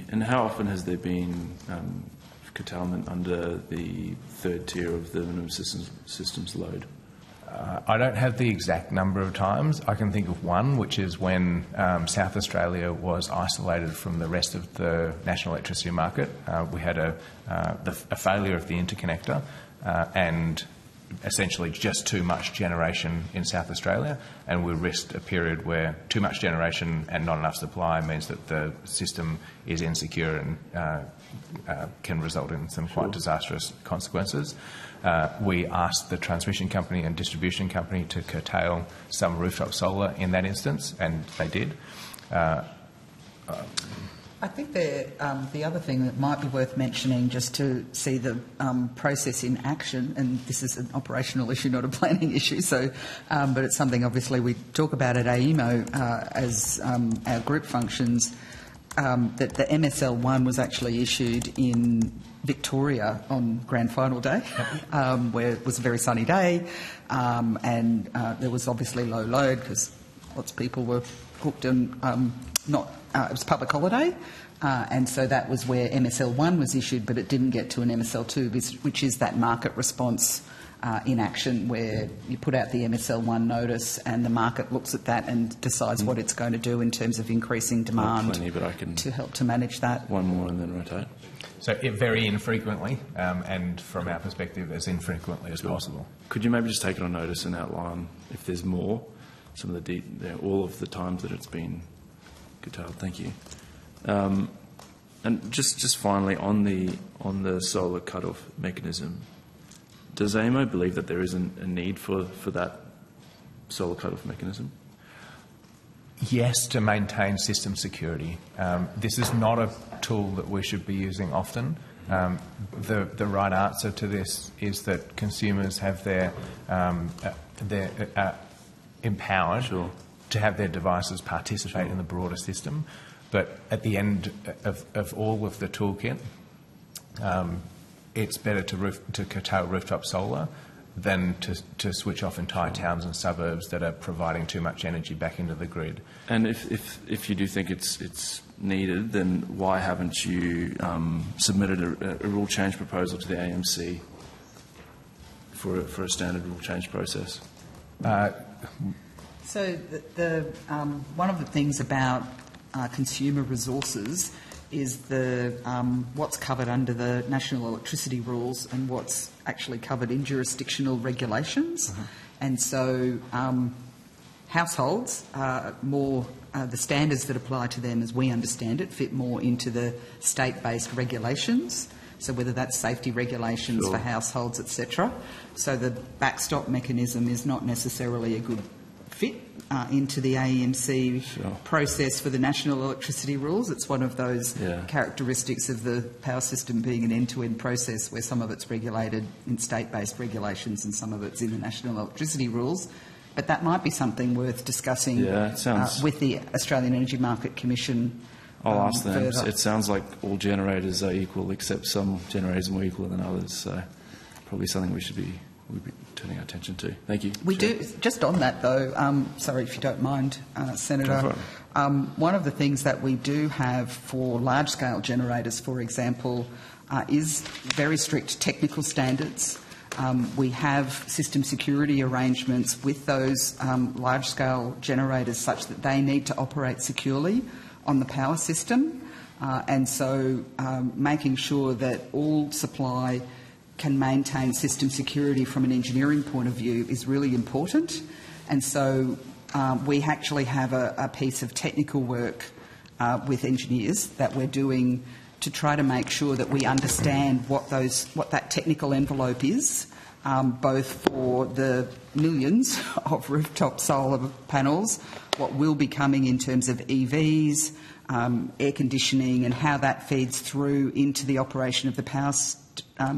And how often has there been curtailment under the third tier of the minimum systems load? I don't have the exact number of times. I can think of one, which is when South Australia was isolated from the rest of the national electricity market. We had a failure of the interconnector and essentially just too much generation in South Australia, and we risked a period where too much generation and not enough supply means that the system is insecure and can result in some quite disastrous consequences. We asked the transmission company and distribution company to curtail some rooftop solar in that instance, and they did. I think the other thing that might be worth mentioning, just to see the process in action, and this is an operational issue, not a planning issue, so but it's something obviously we talk about at AEMO as our group functions, that the MSL1 was actually issued in Victoria on grand final day, where it was a very sunny day, and there was obviously low load because lots of people were hooked and it was a public holiday, and so that was where MSL1 was issued, but it didn't get to an MSL2, which is that market response in action, where you put out the MSL1 notice and the market looks at that and decides what it's going to do in terms of increasing demand to help to manage that. One more and then rotate. So very infrequently, and from our perspective, as infrequently as possible. Could you maybe just take it on notice and outline, if there's more, some of the all of the times that it's been curtailed? Thank you. And just finally, on the solar cut-off mechanism, does AEMO believe that there isn't a need for that solar cut-off mechanism? Yes, to maintain system security. This is not a tool that we should be using often. The right answer to this is that consumers have their empowered to have their devices participate in the broader system. But at the end of all of the toolkit, it's better to curtail rooftop solar than to switch off entire towns and suburbs that are providing too much energy back into the grid. And if you do think it's needed, then why haven't you submitted a rule change proposal to the AMC for a standard rule change process? So one of the things about consumer resources is what's covered under the national electricity rules and what's actually covered in jurisdictional regulations. And so households are more, the standards that apply to them, as we understand it, fit more into the state-based regulations. So whether that's safety regulations for households, etc. So the backstop mechanism is not necessarily a good fit into the AEMC process for the national electricity rules. It's one of those characteristics of the power system being an end-to-end process where some of it's regulated in state-based regulations and some of it's in the national electricity rules. But that might be something worth discussing with the Australian Energy Market Commission. I'll ask them. Further. It sounds like all generators are equal, except some generators are more equal than others. So probably something we'd be turning our attention to. Thank you. We do. Just on that, though, sorry if you don't mind, Senator, one of the things that we do have for large-scale generators, for example, is very strict technical standards. We have system security arrangements with those large-scale generators such that they need to operate securely on the power system, and so making sure that all supply can maintain system security from an engineering point of view is really important. And so we actually have a piece of technical work with engineers that we're doing to try to make sure that we understand what that technical envelope is, both for the millions of rooftop solar panels, what will be coming in terms of EVs, air conditioning, and how that feeds through into the operation of the power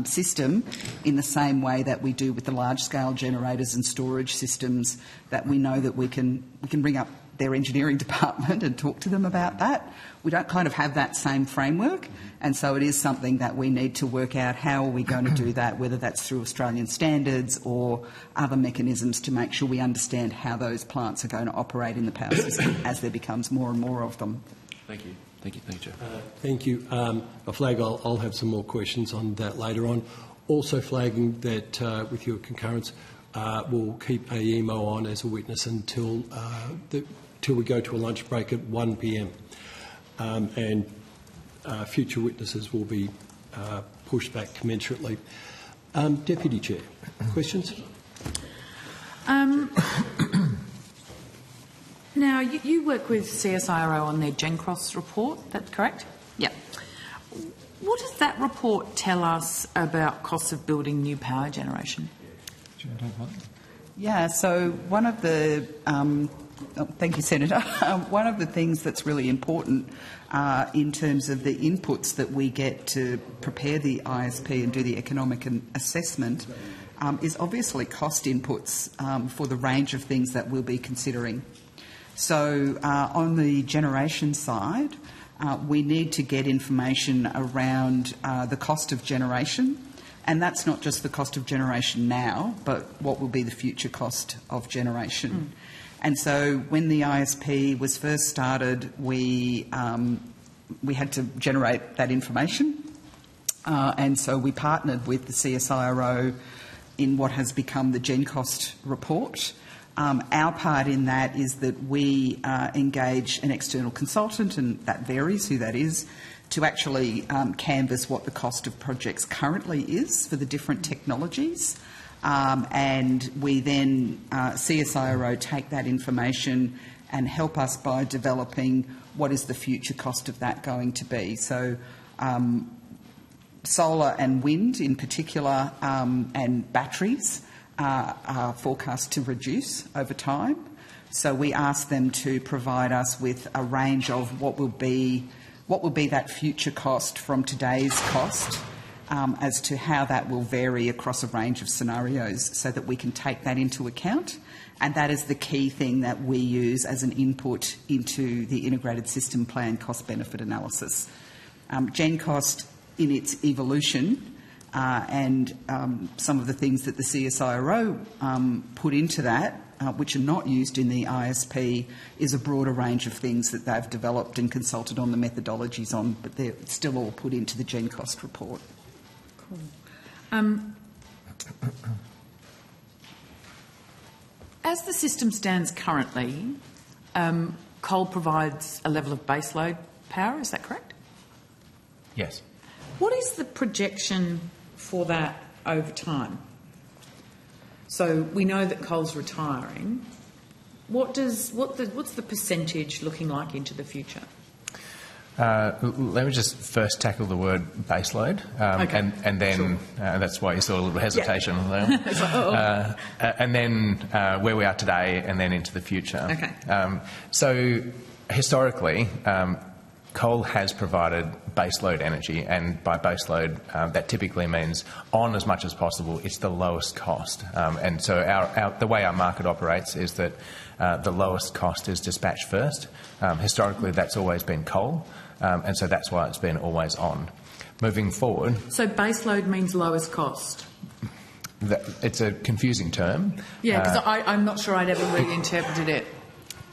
system in the same way that we do with the large-scale generators and storage systems, that we know that we can bring up their engineering department and talk to them about that. We don't kind of have that same framework, and so it is something that we need to work out how are we going to do that, whether that's through Australian standards or other mechanisms to make sure we understand how those plants are going to operate in the power system as there becomes more and more of them. Thank you. Thank you, Chair. Thank you. I flag I'll have some more questions on that later on. Also flagging that, with your concurrence, we'll keep AEMO on as a witness until we go to a lunch break at 1 p.m. And future witnesses will be pushed back commensurately. Deputy Chair, questions? Now, you work with CSIRO on their GenCross report, that's correct? Yep. What does that report tell us about costs of building new power generation? Yeah, so one of the thank you, Senator. One of the things that's really important in terms of the inputs that we get to prepare the ISP and do the economic assessment is obviously cost inputs for the range of things that we'll be considering. So on the generation side, we need to get information around the cost of generation, and that's not just the cost of generation now, but what will be the future cost of generation. And so when the ISP was first started, we had to generate that information, and so we partnered with the CSIRO in what has become the GenCost report. Our part in that is that we engage an external consultant, and that varies who that is, to actually canvass what the cost of projects currently is for the different technologies. And we then, CSIRO, take that information and help us by developing what is the future cost of that going to be. So solar and wind in particular and batteries are forecast to reduce over time. So we ask them to provide us with a range of what will be that future cost from today's cost, as to how that will vary across a range of scenarios so that we can take that into account. And that is the key thing that we use as an input into the integrated system plan cost-benefit analysis. GenCost, in its evolution, and some of the things that the CSIRO put into that, which are not used in the ISP, is a broader range of things that they've developed and consulted on the methodologies on, but they're still all put into the GenCost report. Cool. As the system stands currently, coal provides a level of baseload power, is that correct? Yes. What is the projection for that over time? So we know that coal's retiring. What's the percentage looking like into the future? Let me just first tackle the word baseload, Okay. and then Sure. That's why you saw a little bit of hesitation there. It's like, oh. And then where we are today, and then into the future. Okay. So historically, coal has provided baseload energy, and by baseload, that typically means on as much as possible, it's the lowest cost. And so the way our market operates is that the lowest cost is dispatched first. Historically, that's always been coal, and so that's why it's been always on. Moving forward... So baseload means lowest cost? It's a confusing term. Yeah, because I'm not sure I'd ever really interpreted it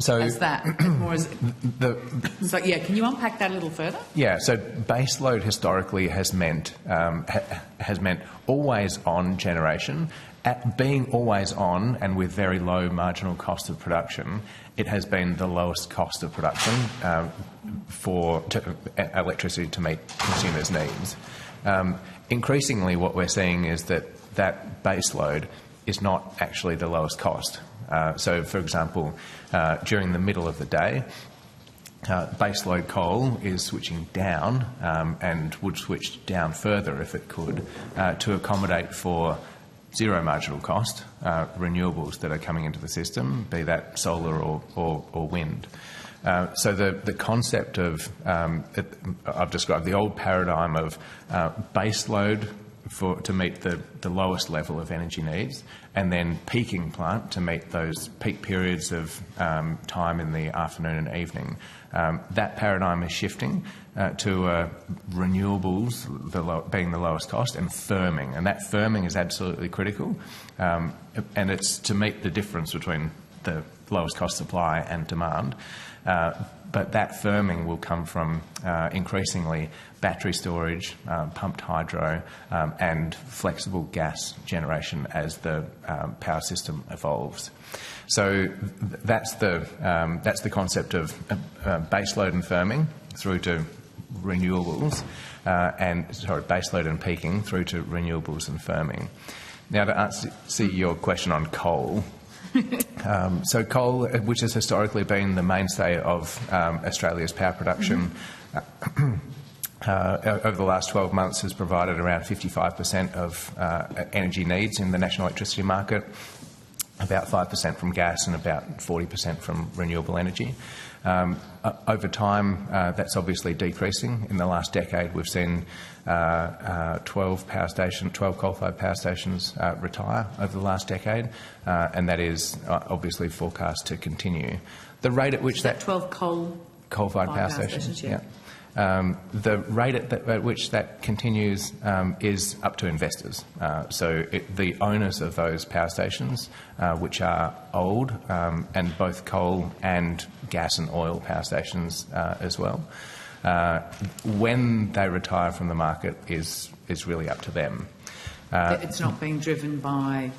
as that. More as so, yeah, can you unpack that a little further? Yeah, so baseload historically has meant always on generation. At being always on and with very low marginal cost of production, it has been the lowest cost of production for electricity to meet consumers' needs. Increasingly, what we're seeing is that baseload is not actually the lowest cost. So, for example, during the middle of the day, baseload coal is switching down and would switch down further if it could to accommodate for zero marginal cost renewables that are coming into the system, be that solar or wind. So the concept of, I've described the old paradigm of baseload to meet the lowest level of energy needs, and then peaking plant to meet those peak periods of time in the afternoon and evening. That paradigm is shifting to renewables being the lowest cost, and firming. And that firming is absolutely critical. And it's to meet the difference between the lowest cost supply and demand. But that firming will come from increasingly battery storage, pumped hydro, and flexible gas generation as the power system evolves. So that's the concept of baseload and firming through to renewables, baseload and peaking through to renewables and firming. Now, to answer your question on coal. So coal, which has historically been the mainstay of Australia's power production, over the last 12 months has provided around 55% of energy needs in the national electricity market, about 5% from gas and about 40% from renewable energy. Over time, that's obviously decreasing. In the last decade, we've seen 12 coal-fired power stations retire over the last decade, and that is obviously forecast to continue. The rate at which that 12 coal-fired power stations, yeah. The rate at which that continues is up to investors. The owners of those power stations, which are old, and both coal and gas and oil power stations as well, when they retire from the market is really up to them. It's not being driven by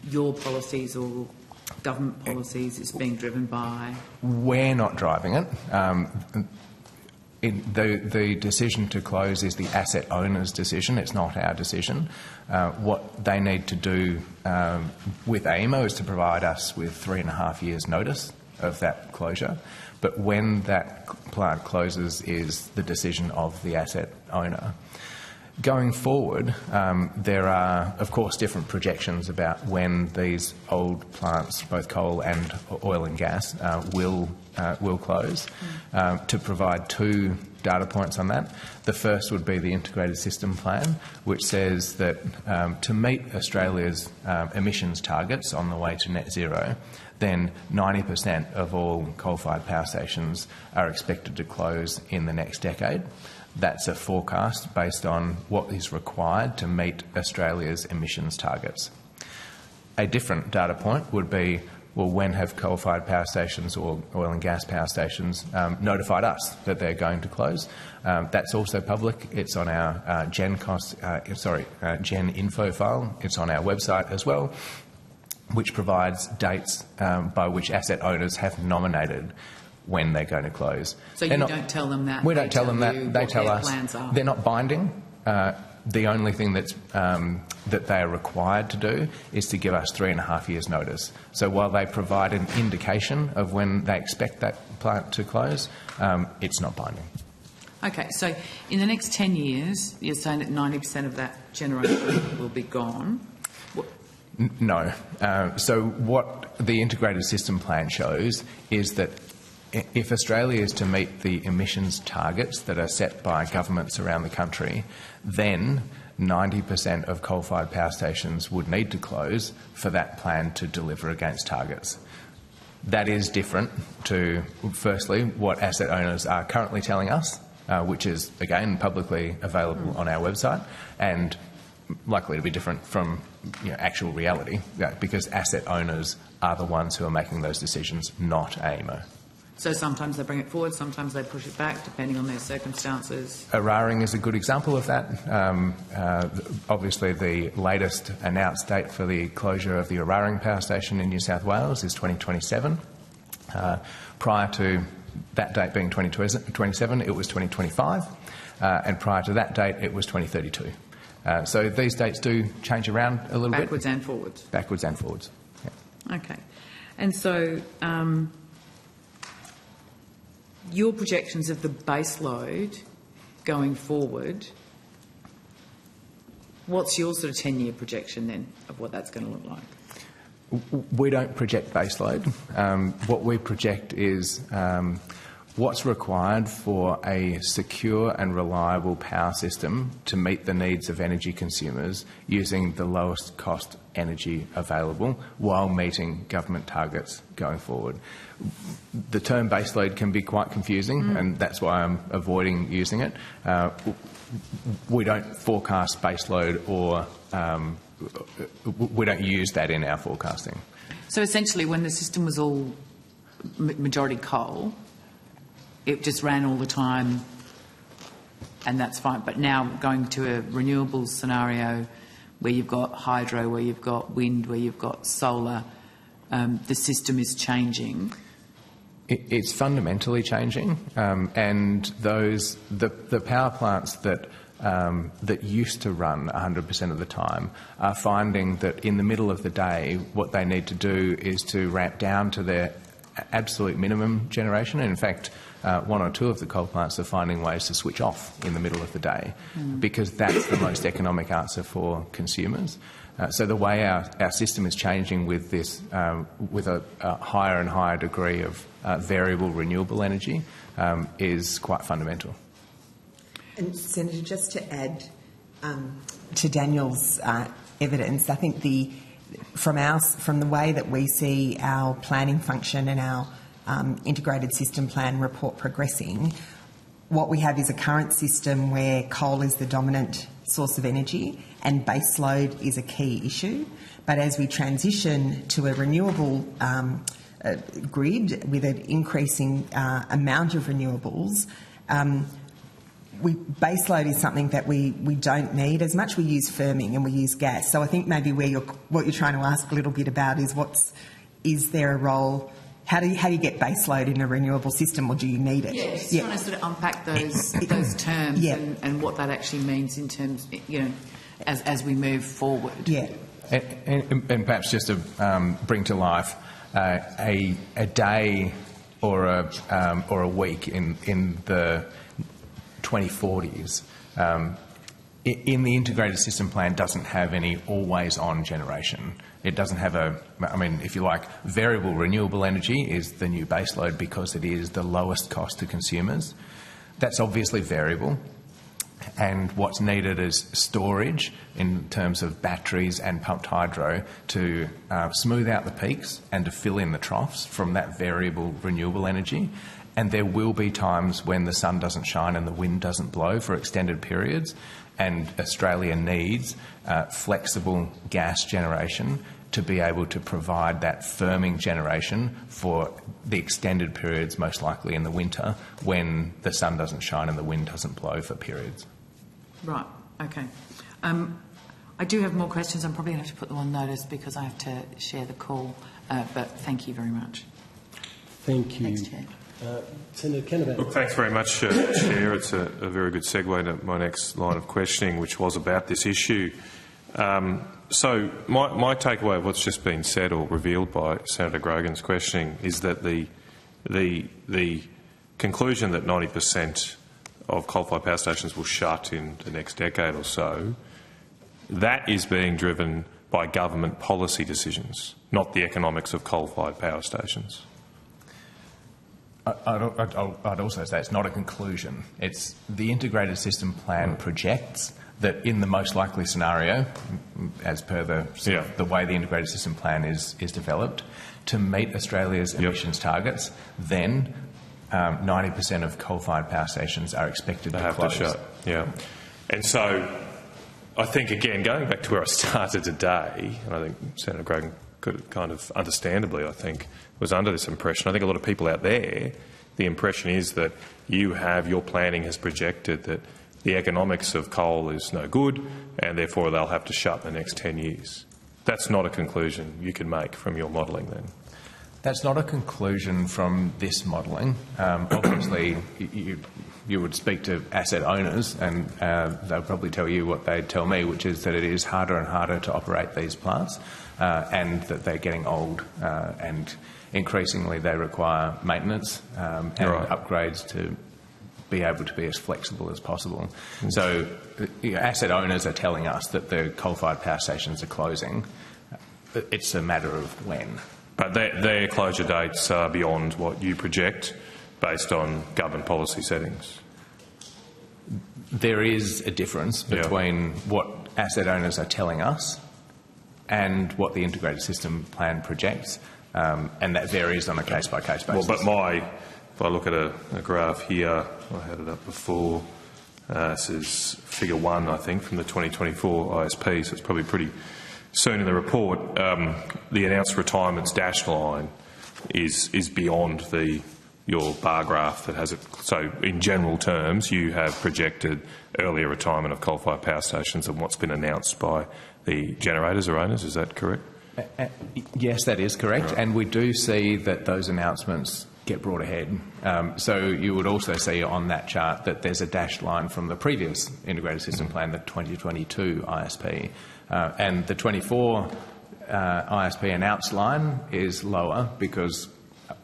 your policies or government policies, it's being driven by... We're not driving it. The decision to close is the asset owner's decision. It's not our decision. What they need to do with AEMO is to provide us with 3.5 years' notice of that closure. But when that plant closes is the decision of the asset owner. Going forward, there are, of course, different projections about when these old plants, both coal and oil and gas, will close. To provide two data points on that, the first would be the Integrated System Plan, which says that to meet Australia's emissions targets on the way to net zero, then 90% of all coal-fired power stations are expected to close in the next decade. That's a forecast based on what is required to meet Australia's emissions targets. A different data point would be, well, when have coal-fired power stations or oil and gas power stations notified us that they're going to close? That's also public. It's on our Gen info file. It's on our website as well, which provides dates by which asset owners have nominated when they're going to close. So you don't tell them that? We don't tell them that. They tell us. Plans are. They're not binding. The only thing that's, that they are required to do is to give us 3.5 years' notice. So while they provide an indication of when they expect that plant to close, it's not binding. Okay, so in the next 10 years, you're saying that 90% of that generation will be gone. No. So what the Integrated System Plan shows is that if Australia is to meet the emissions targets that are set by governments around the country, then 90% of coal-fired power stations would need to close for that plan to deliver against targets. That is different to, firstly, what asset owners are currently telling us, which is, again, publicly available on our website, and likely to be different from actual reality, because asset owners are the ones who are making those decisions, not AEMO. So sometimes they bring it forward, sometimes they push it back, depending on their circumstances. Eraring is a good example of that. Obviously, the latest announced date for the closure of the Eraring power station in New South Wales is 2027. Prior to that date being 2027, it was 2025, and prior to that date, it was 2032. So these dates do change around a little bit. Backwards and forwards. Backwards and forwards. Yeah. Okay. And so your projections of the base load going forward, what's your sort of 10-year projection then of what that's going to look like? We don't project baseload. What we project is what's required for a secure and reliable power system to meet the needs of energy consumers using the lowest cost energy available while meeting government targets going forward. The term baseload can be quite confusing, and that's why I'm avoiding using it. We don't forecast baseload, or we don't use that in our forecasting. So essentially, when the system was all majority coal, it just ran all the time and that's fine. But now going to a renewables scenario where you've got hydro, where you've got wind, where you've got solar, the system is changing. It's fundamentally changing, and the power plants that used to run 100% of the time are finding that in the middle of the day, what they need to do is to ramp down to their absolute minimum generation. And in fact, one or two of the coal plants are finding ways to switch off in the middle of the day because that's the most economic answer for consumers. So the way our system is changing with this, with a higher and higher degree of variable renewable energy, is quite fundamental. And Senator, just to add to Daniel's evidence, I think from the way that we see our planning function and our integrated system plan report progressing, what we have is a current system where coal is the dominant source of energy and baseload is a key issue. But as we transition to a renewable grid with an increasing amount of renewables, baseload is something that we don't need as much. We use firming and we use gas. So I think maybe what you're trying to ask a little bit about is there a role? How do you get baseload in a renewable system, or do you need it? Yeah, just trying to sort of unpack those terms and what that actually means in terms, as we move forward. Yeah. And perhaps just to bring to life a day or a week in the 2040s, in the integrated system plan doesn't have any always-on generation. It doesn't have if you like, variable renewable energy is the new baseload because it is the lowest cost to consumers. That's obviously variable. And what's needed is storage in terms of batteries and pumped hydro to smooth out the peaks and to fill in the troughs from that variable renewable energy. And there will be times when the sun doesn't shine and the wind doesn't blow for extended periods, and Australia needs flexible gas generation to be able to provide that firming generation for the extended periods, most likely in the winter, when the sun doesn't shine and the wind doesn't blow for periods. Right, okay. I do have more questions. I'm probably going to have to put them on notice because I have to share the call, but thank you very much. Thank you. Thanks, Chair. Senator Canavan. Look, thanks very much, Chair. It's a very good segue into my next line of questioning, which was about this issue. So my takeaway of what's just been said or revealed by Senator Grogan's questioning is that the conclusion that 90% of coal-fired power stations will shut in the next decade or so, that is being driven by government policy decisions, not the economics of coal-fired power stations. I'd also say it's not a conclusion. It's the integrated system plan projects that in the most likely scenario, as per the way the integrated system plan is developed, to meet Australia's emissions targets, then 90% of coal-fired power stations are expected to close. To shut. Yeah. And so I think, again, going back to where I started today, and I think Senator Grogan kind of understandably, I think, was under this impression. I think a lot of people out there, the impression is that your planning has projected that the economics of coal is no good and therefore they'll have to shut in the next 10 years. That's not a conclusion you can make from your modelling then. That's not a conclusion from this modelling. Obviously, you would speak to asset owners and they'll probably tell you what they tell me, which is that it is harder and harder to operate these plants and that they're getting old and increasingly they require maintenance and upgrades to be able to be as flexible as possible. So asset owners are telling us that the coal-fired power stations are closing. It's a matter of when. But their closure dates are beyond what you project based on government policy settings. There is a difference between what asset owners are telling us and what the integrated system plan projects, and that varies on a case-by-case basis. Well, but if I look at a graph here, I had it up before, this is figure 1, I think, from the 2024 ISP, so it's probably pretty soon in the report. The announced retirements dashed line is beyond your bar graph that has it. So in general terms, you have projected earlier retirement of coal-fired power stations than what's been announced by the generators or owners. Is that correct? Yes, that is correct. Right. And we do see that those announcements get brought ahead. So you would also see on that chart that there's a dashed line from the previous integrated system plan, the 2022 ISP. And the 24 ISP announced line is lower because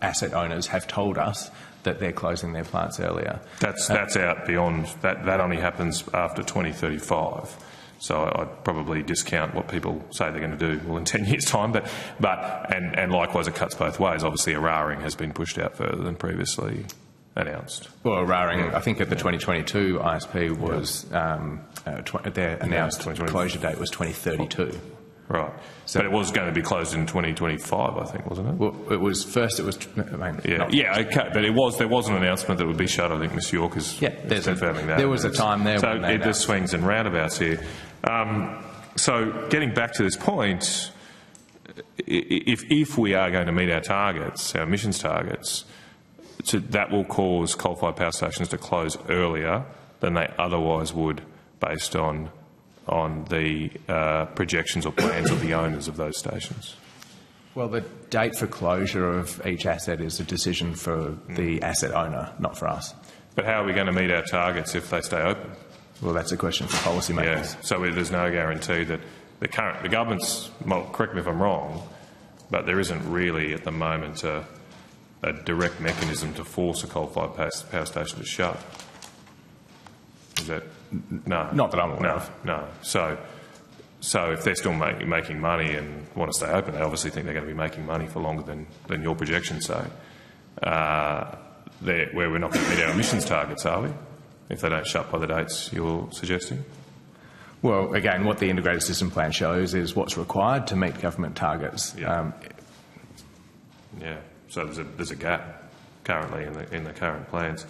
asset owners have told us that they're closing their plants earlier. That's out beyond that. That only happens after 2035. So I'd probably discount what people say they're going to do in 10 years' time. But likewise, it cuts both ways. Obviously, Eraring has been pushed out further than previously announced. Well, Eraring, I think at the 2022 ISP was their announced closure date was 2032. Right. So, but it was going to be closed in 2025, I think, wasn't it? Well, it was first. It was. Okay. But there was an announcement that it would be shut. I think Ms York is confirming that. There was a time there. So when there's swings and roundabouts here. So getting back to this point, if we are going to meet our targets, our emissions targets, that will cause coal-fired power stations to close earlier than they otherwise would, based on the projections or plans of the owners of those stations. Well, the date for closure of each asset is a decision for the asset owner, not for us. But how are we going to meet our targets if they stay open? Well, that's a question for policymakers. Yeah. So there's no guarantee that the government's, well, correct me if I'm wrong, but there isn't really at the moment a direct mechanism to force a coal-fired power station to shut. Is that? No. Not that I'm aware of. No. So if they're still making money and want to stay open, they obviously think they're going to be making money for longer than your projections say. Where we're not going to meet our emissions targets, are we? If they don't shut by the dates you're suggesting? Well, again, what the integrated system plan shows is what's required to meet government targets. Yeah. So there's a gap currently in the current plans.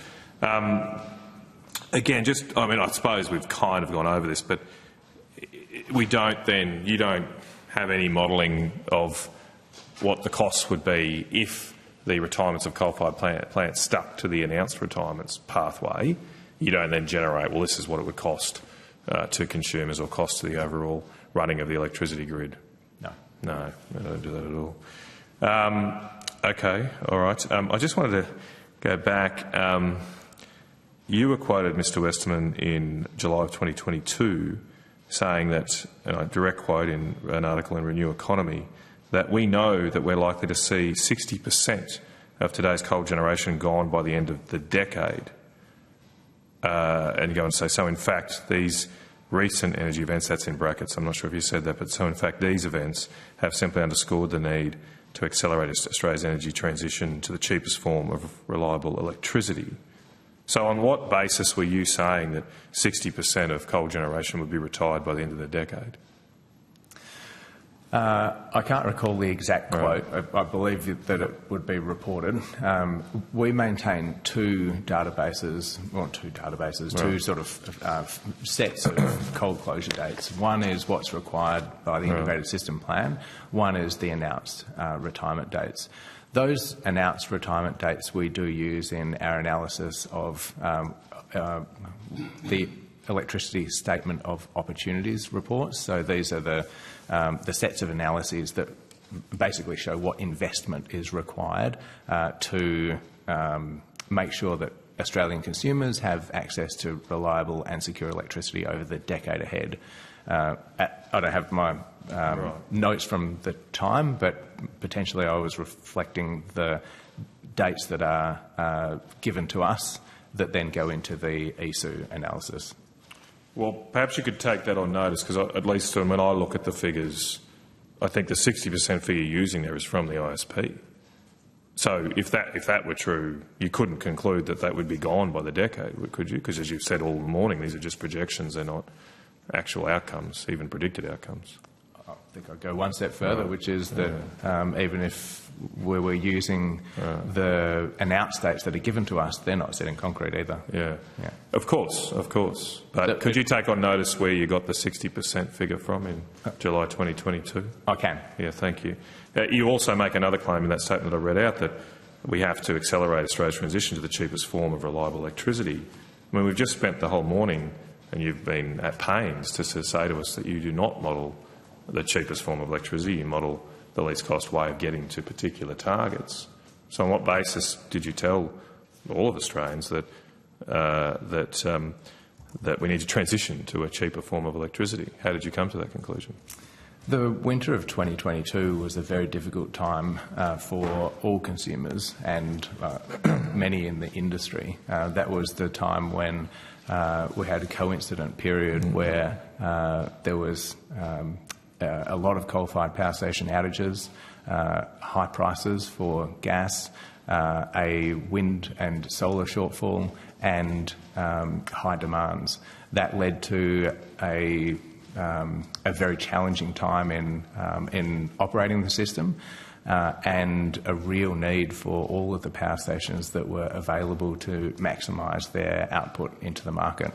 Again, I suppose we've kind of gone over this, but you don't have any modelling of what the costs would be if the retirements of coal-fired plants stuck to the announced retirements pathway. You don't then generate, well, this is what it would cost to consumers or cost to the overall running of the electricity grid. No, we don't do that at all. Okay, all right. I just wanted to go back. You were quoted, Mr Westerman, in July of 2022 saying that, and I direct quote in an article in Renew Economy, that we know that we're likely to see 60% of today's coal generation gone by the end of the decade. And go and say, so in fact, these recent energy events, that's in brackets, I'm not sure if you said that, but so in fact these events have simply underscored the need to accelerate Australia's energy transition to the cheapest form of reliable electricity. So on what basis were you saying that 60% of coal generation would be retired by the end of the decade? I can't recall the exact quote. Right. I believe that it would be reported. We maintain two sort of sets of coal closure dates. One is what's required by the integrated system plan. One is the announced retirement dates. Those announced retirement dates we do use in our analysis of the Electricity Statement of Opportunities reports. So these are the sets of analyses that basically show what investment is required to make sure that Australian consumers have access to reliable and secure electricity over the decade ahead. I don't have my notes from the time, but potentially I was reflecting the dates that are given to us that then go into the ESU analysis. Well, perhaps you could take that on notice, because at least when I look at the figures, I think the 60% figure you're using there is from the ISP. So if that were true, you couldn't conclude that would be gone by the decade, could you? Because as you've said all morning, these are just projections, they're not actual outcomes, even predicted outcomes. think I'd go one step further, which is that even if we were using the announced dates that are given to us, they're not set in concrete either. Yeah. Of course. But could you take on notice where you got the 60% figure from in July 2022? I can. Yeah, thank you. You also make another claim in that statement that I read out, that we have to accelerate Australia's transition to the cheapest form of reliable electricity. I mean, we've just spent the whole morning, and you've been at pains to say to us that you do not model the cheapest form of electricity, you model the least cost way of getting to particular targets. So on what basis did you tell all of Australians that that we need to transition to a cheaper form of electricity? How did you come to that conclusion? The winter of 2022 was a very difficult time for all consumers and many in the industry. That was the time when we had a coincident period where there was a lot of coal-fired power station outages, high prices for gas, a wind and solar shortfall, and high demands. That led to a very challenging time in operating the system, and a real need for all of the power stations that were available to maximise their output into the market.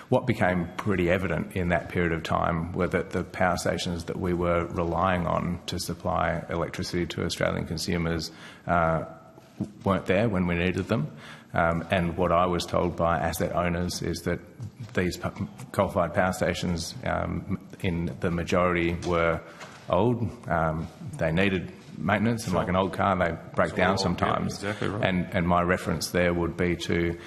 What became pretty evident in that period of time were that the power stations that we were relying on to supply electricity to Australian consumers weren't there when we needed them. And what I was told by asset owners is that these coal-fired power stations, in the majority, were old. They needed maintenance, and like an old car, they break down sometimes. Yeah, exactly right. And my reference there would be to,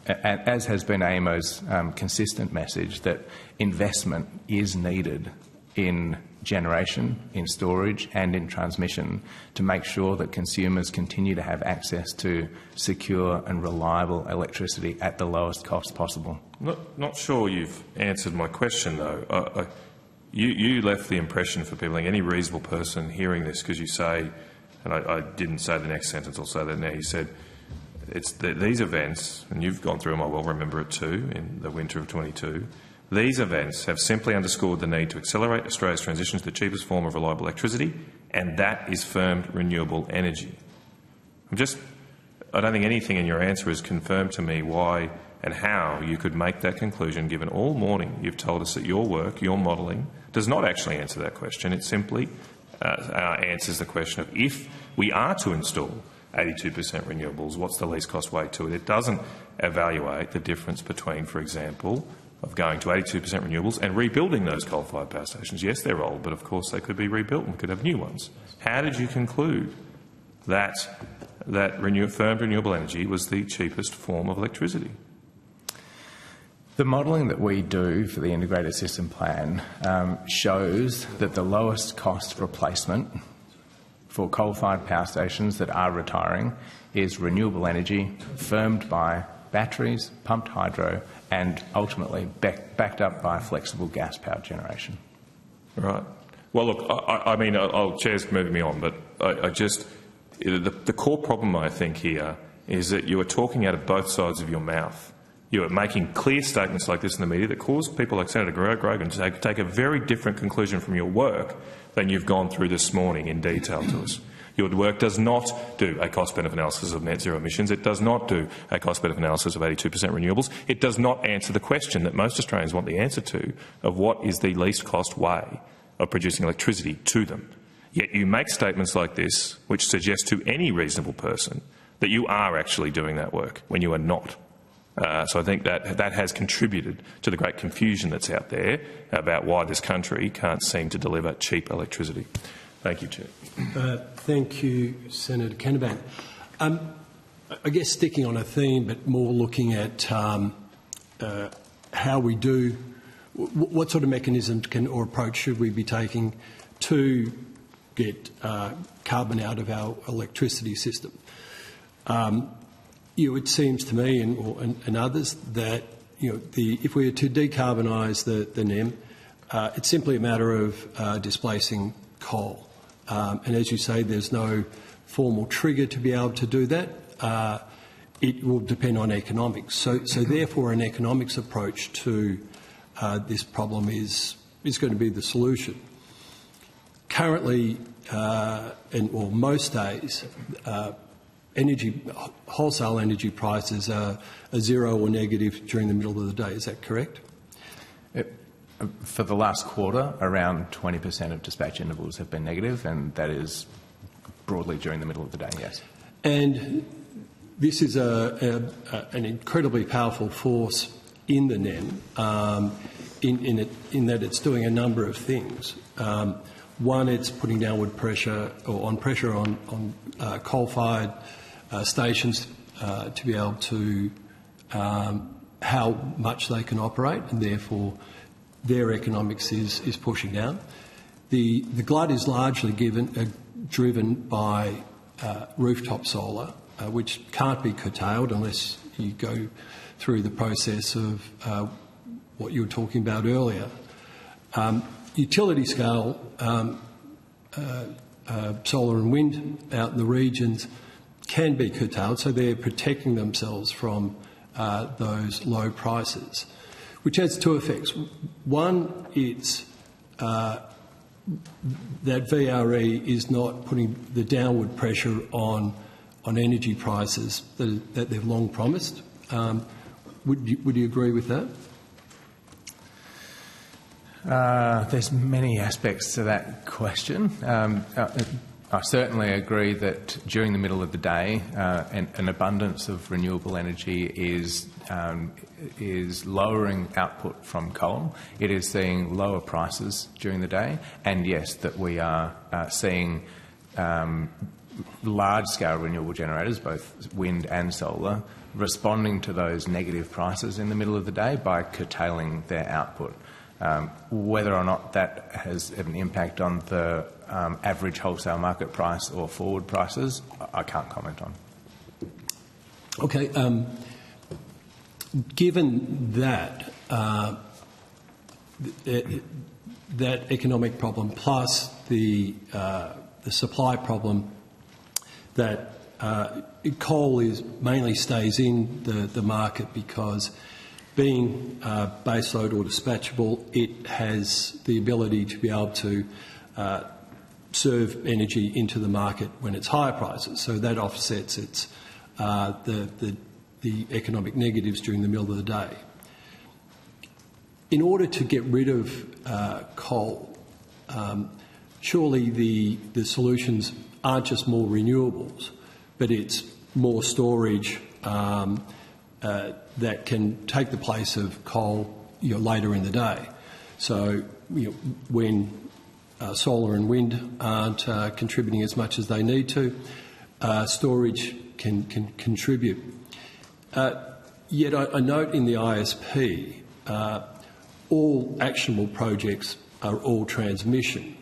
as has been AEMO's consistent message, that investment is needed in generation, in storage and in transmission to make sure that consumers continue to have access to secure and reliable electricity at the lowest cost possible. Not sure you've answered my question, though. You left the impression for people, like any reasonable person hearing this, because you say, and I didn't say the next sentence, I'll say that now, you said it's these events, and you've gone through them, I well remember it too, in the winter of 22, these events have simply underscored the need to accelerate Australia's transition to the cheapest form of reliable electricity, and that is firmed renewable energy. I don't think anything in your answer has confirmed to me why and how you could make that conclusion, given all morning you've told us that your work, your modelling, does not actually answer that question. It simply answers the question of, if we are to install 82% renewables, what's the least cost way to it? It doesn't evaluate the difference between, for example, of going to 82% renewables and rebuilding those coal-fired power stations. Yes, they're old, but of course they could be rebuilt and we could have new ones. How did you conclude that firmed renewable energy was the cheapest form of electricity? The modelling that we do for the Integrated System Plan shows that the lowest cost replacement for coal-fired power stations that are retiring is renewable energy firmed by batteries, pumped hydro, and ultimately backed up by flexible gas power generation. Right. Well, look, I mean, Chair's moving me on, but the core problem, I think, here is that you are talking out of both sides of your mouth. You are making clear statements like this in the media that cause people like Senator Grogan to take a very different conclusion from your work than you've gone through this morning in detail to us. Your work does not do a cost-benefit analysis of net zero emissions. It does not do a cost-benefit analysis of 82% renewables. It does not answer the question that most Australians want the answer to, of what is the least cost way of producing electricity to them. Yet you make statements like this which suggest to any reasonable person that you are actually doing that work when you are not. So I think that has contributed to the great confusion that's out there about why this country can't seem to deliver cheap electricity. Thank you, Chair. Thank you, Senator Canavan. I guess sticking on a theme, but more looking at how we do, what sort of mechanism or approach should we be taking to get carbon out of our electricity system? It seems to me and others that if we are to decarbonise the NEM, it's simply a matter of displacing coal. And as you say, there's no formal trigger to be able to do that. It will depend on economics. So therefore, an economics approach to this problem is going to be the solution. currently, or most days, wholesale energy prices are zero or negative during the middle of the day. Is that correct? For the last quarter, around 20% of dispatch intervals have been negative, and that is broadly during the middle of the day, yes. And this is an incredibly powerful force in the NEM, in that it's doing a number of things. One, it's putting downward pressure on coal-fired stations to be able to how much they can operate, and therefore their economics is pushing down. The glut is largely driven by rooftop solar, which can't be curtailed unless you go through the process of what you were talking about earlier. Utility scale solar and wind out in the regions can be curtailed, so they're protecting themselves from those low prices, which has two effects. One, it's that VRE is not putting the downward pressure on energy prices that they've long promised. Would you agree with that? There's many aspects to that question. I certainly agree that during the middle of the day, an abundance of renewable energy is lowering output from coal. It is seeing lower prices during the day, and yes, that we are seeing large-scale renewable generators, both wind and solar, responding to those negative prices in the middle of the day by curtailing their output. Whether or not that has an impact on the average wholesale market price or forward prices, I can't comment on. Okay. Given that that economic problem plus the supply problem, that coal mainly stays in the market because, being baseload or dispatchable, it has the ability to be able to serve energy into the market when it's higher prices. So that offsets its the economic negatives during the middle of the day. In order to get rid of coal, surely the solutions aren't just more renewables, but it's more storage that can take the place of coal later in the day. So when solar and wind aren't contributing as much as they need to, storage can contribute. Yet I note in the ISP, all actionable projects are all transmission.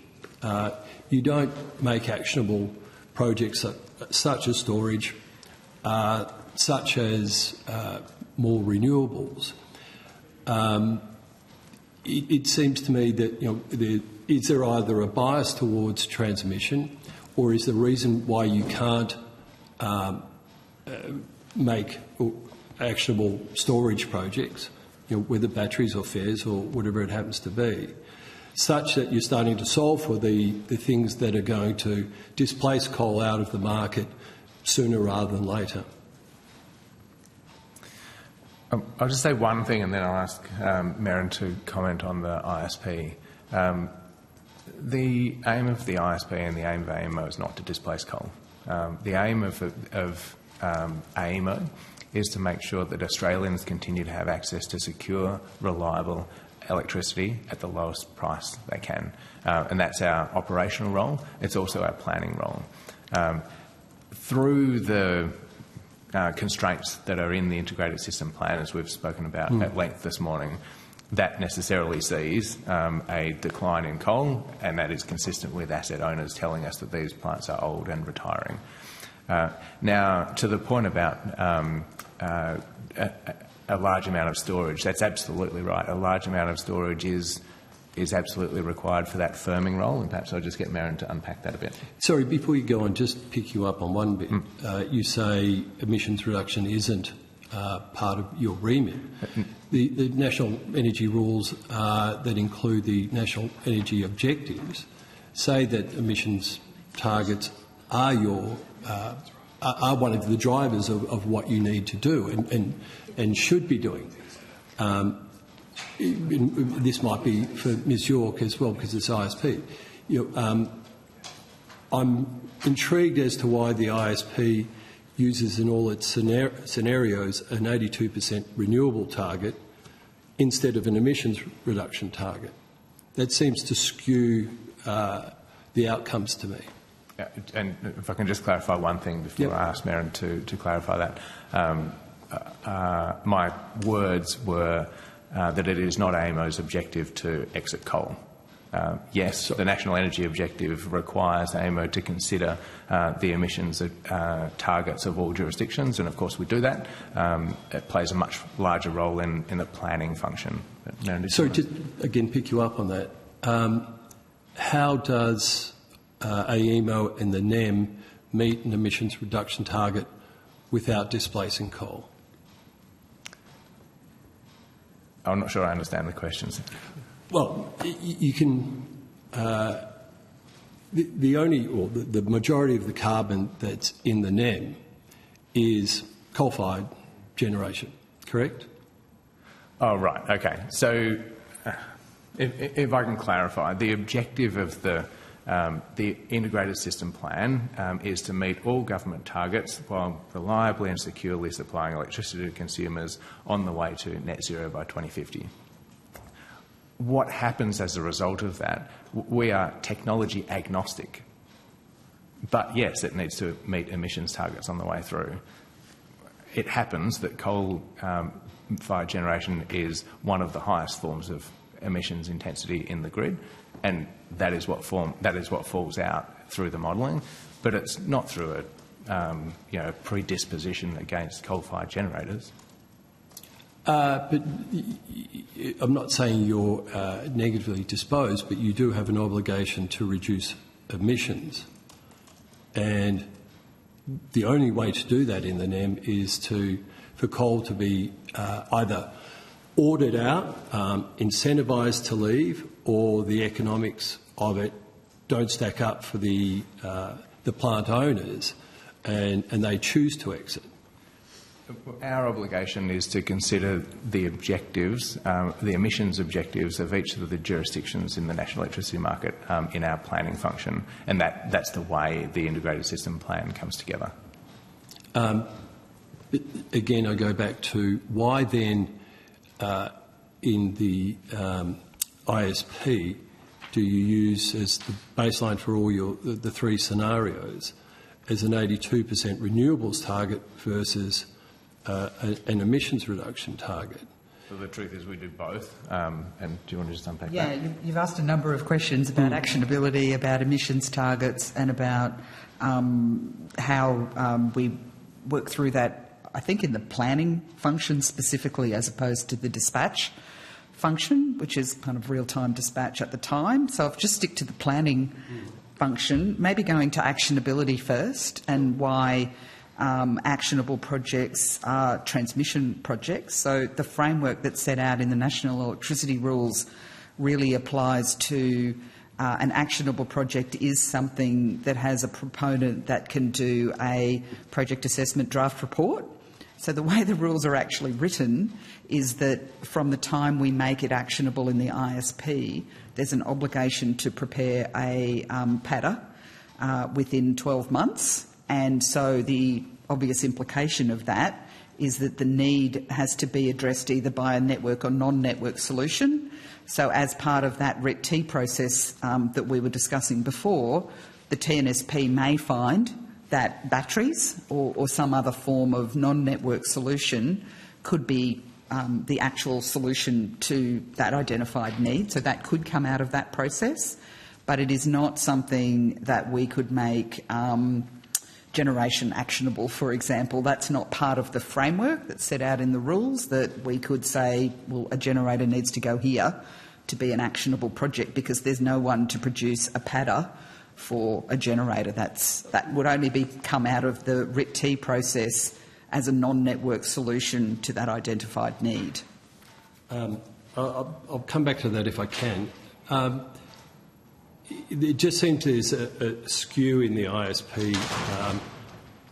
You don't make actionable projects such as storage, such as more renewables. It seems to me that is there either a bias towards transmission, or is the reason why you can't make actionable storage projects, whether batteries or FAIRs or whatever it happens to be, such that you're starting to solve for the things that are going to displace coal out of the market sooner rather than later? I'll just say one thing and then I'll ask Merryn to comment on the ISP. The aim of the ISP and the aim of AEMO is not to displace coal. The aim of AEMO is to make sure that Australians continue to have access to secure, reliable electricity at the lowest price they can. And that's our operational role. It's also our planning role. Through the constraints that are in the integrated system plan, as we've spoken about at length this morning, that necessarily sees a decline in coal, and that is consistent with asset owners telling us that these plants are old and retiring. Now, to the point about a large amount of storage, that's absolutely right. A large amount of storage is absolutely required for that firming role, and perhaps I'll just get Merryn to unpack that a bit. Sorry, before you go on, just pick you up on one bit. You say emissions reduction isn't part of your remit. The national energy rules that include the national energy objectives say that emissions targets are are one of the drivers of what you need to do and should be doing. This might be for Ms York as well, because it's ISP. I'm intrigued as to why the ISP uses in all its scenarios an 82% renewable target instead of an emissions reduction target. That seems to skew the outcomes to me. And if I can just clarify one thing before I ask Merryn to clarify that. My words were that it is not AEMO's objective to exit coal. Yes, the National Energy Objective requires AEMO to consider the emissions targets of all jurisdictions, and of course we do that. It plays a much larger role in the planning function. Sorry, to again pick you up on that. How does AEMO and the NEM meet an emissions reduction target without displacing coal? I'm not sure I understand the questions. Well, you can. The majority of the carbon that's in the NEM is coal-fired generation, correct? Oh, right. Okay. So, if I can clarify, the objective of the integrated system plan is to meet all government targets while reliably and securely supplying electricity to consumers on the way to net zero by 2050. What happens as a result of that? We are technology agnostic. But yes, it needs to meet emissions targets on the way through. It happens that coal-fired generation is one of the highest forms of emissions intensity in the grid, and that is what falls out through the modelling. But it's not through a predisposition against coal-fired generators. But I'm not saying you're negatively disposed, but you do have an obligation to reduce emissions. And the only way to do that in the NEM is for coal to be either ordered out, incentivised to leave, or the economics of it don't stack up for the plant owners and they choose to exit. Our obligation is to consider the objectives, the emissions objectives of each of the jurisdictions in the national electricity market in our planning function, and that's the way the integrated system plan comes together. Again, I go back to why then in the ISP do you use as the baseline for all the three scenarios as an 82% renewables target versus an emissions reduction target? So the truth is we do both. And do you want to just unpack that? Yeah, you've asked a number of questions about actionability, about emissions targets, and about how we work through that, I think, in the planning function specifically, as opposed to the dispatch function, which is kind of real-time dispatch at the time. So I'll just stick to the planning function, maybe going to actionability first, and why actionable projects are transmission projects. So the framework that's set out in the National Electricity Rules really applies to an actionable project is something that has a proponent that can do a project assessment draft report. So the way the rules are actually written is that from the time we make it actionable in the ISP, there's an obligation to prepare a PADA within 12 months. And so the obvious implication of that is that the need has to be addressed either by a network or non-network solution. So as part of that RIT process that we were discussing before, the TNSP may find that batteries or some other form of non-network solution could be the actual solution to that identified need. So that could come out of that process, but it is not something that we could make generation actionable, for example. That's not part of the framework that's set out in the rules, that we could say, well, a generator needs to go here to be an actionable project, because there's no one to produce a PADA for a generator. That would only come out of the RIT process as a non-network solution to that identified need. I'll come back to that if I can. it just seems there's a skew in the ISP,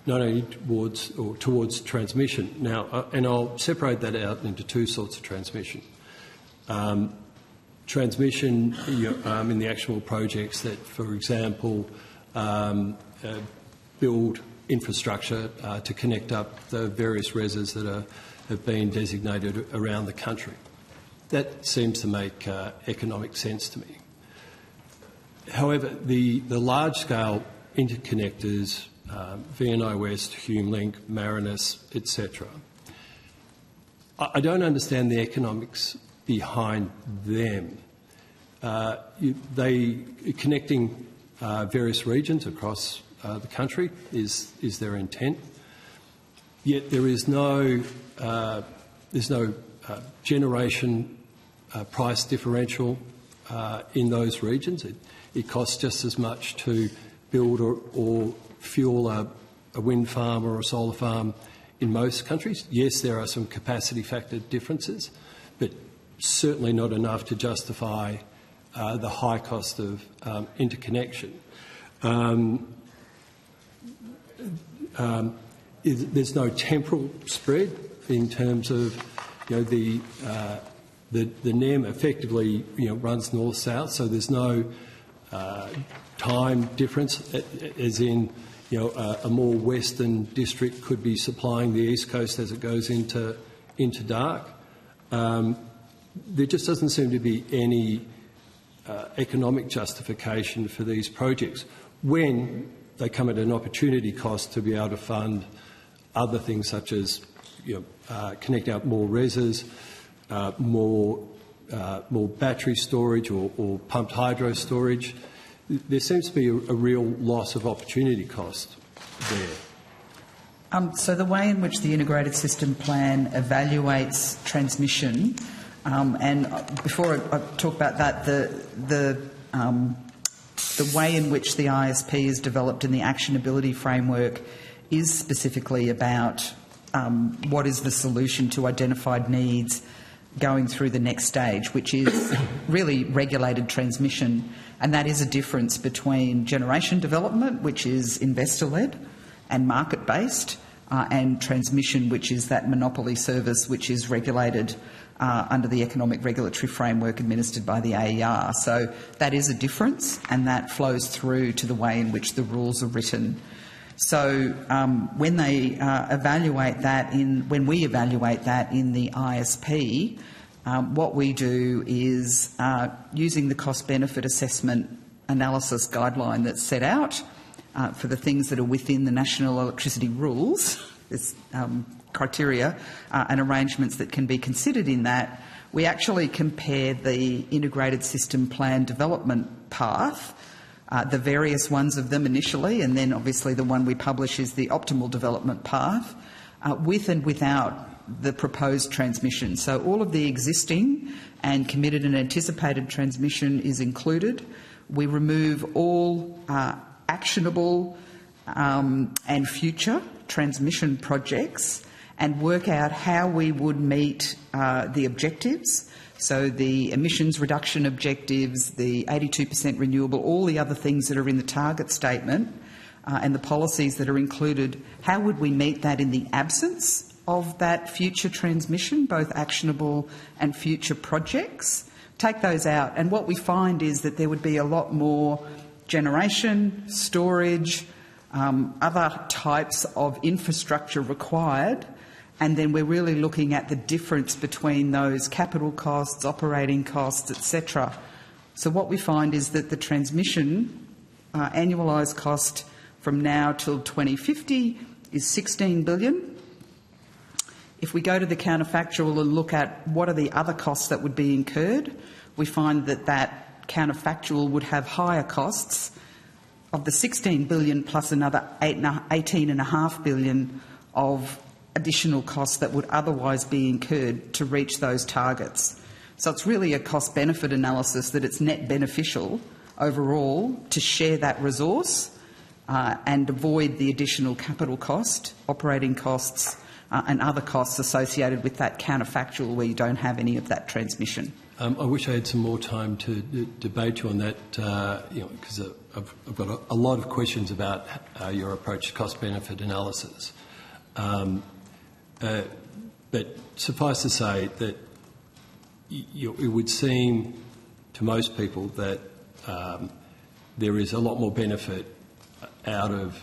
not only towards transmission. Now, and I'll separate that out into two sorts of transmission. Transmission in the actual projects that, for example, build infrastructure to connect up the various reses that have been designated around the country. That seems to make economic sense to me. However, the large-scale interconnectors, VNI West, HumeLink, Marinus, etc., I don't understand the economics behind them. Connecting various regions across the country is their intent. Yet there is no generation price differential in those regions. It costs just as much to build or fuel a wind farm or a solar farm in most countries. Yes, there are some capacity factor differences, but certainly not enough to justify the high cost of interconnection. There's no temporal spread in terms of the NEM effectively runs north-south, so there's no time difference, as in a more western district could be supplying the east coast as it goes into dark. There just doesn't seem to be any economic justification for these projects when they come at an opportunity cost to be able to fund other things such as connect out more reses, more battery storage or pumped hydro storage. There seems to be a real loss of opportunity cost there. So the way in which the Integrated System Plan evaluates transmission, and before I talk about that, the way in which the ISP is developed in the actionability framework is specifically about what is the solution to identified needs going through the next stage, which is really regulated transmission. And that is a difference between generation development, which is investor-led and market-based, and transmission, which is that monopoly service which is regulated under the economic regulatory framework administered by the AER. So that is a difference, and that flows through to the way in which the rules are written. So when they evaluate that when we evaluate that in the ISP, what we do is using the cost-benefit assessment analysis guideline that's set out for the things that are within the national electricity rules, there's criteria and arrangements that can be considered in that. We actually compare the integrated system plan development path, the various ones of them initially, and then obviously the one we publish is the optimal development path, with and without the proposed transmission. So all of the existing and committed and anticipated transmission is included. We remove all actionable and future transmission projects and work out how we would meet the objectives. So the emissions reduction objectives, the 82% renewable, all the other things that are in the target statement and the policies that are included, how would we meet that in the absence of that future transmission, both actionable and future projects? Take those out. And what we find is that there would be a lot more generation, storage, other types of infrastructure required. And then we're really looking at the difference between those capital costs, operating costs, etc. So what we find is that the transmission annualised cost from now till 2050 is $16 billion. If we go to the counterfactual and look at what are the other costs that would be incurred, we find that that counterfactual would have higher costs of the $16 billion plus another $18.5 billion of additional costs that would otherwise be incurred to reach those targets. So it's really a cost-benefit analysis that it's net beneficial overall to share that resource and avoid the additional capital cost, operating costs and other costs associated with that counterfactual where you don't have any of that transmission. I wish I had some more time to debate you on that, because I've got a lot of questions about your approach to cost-benefit analysis. But suffice to say that it would seem to most people that there is a lot more benefit out of,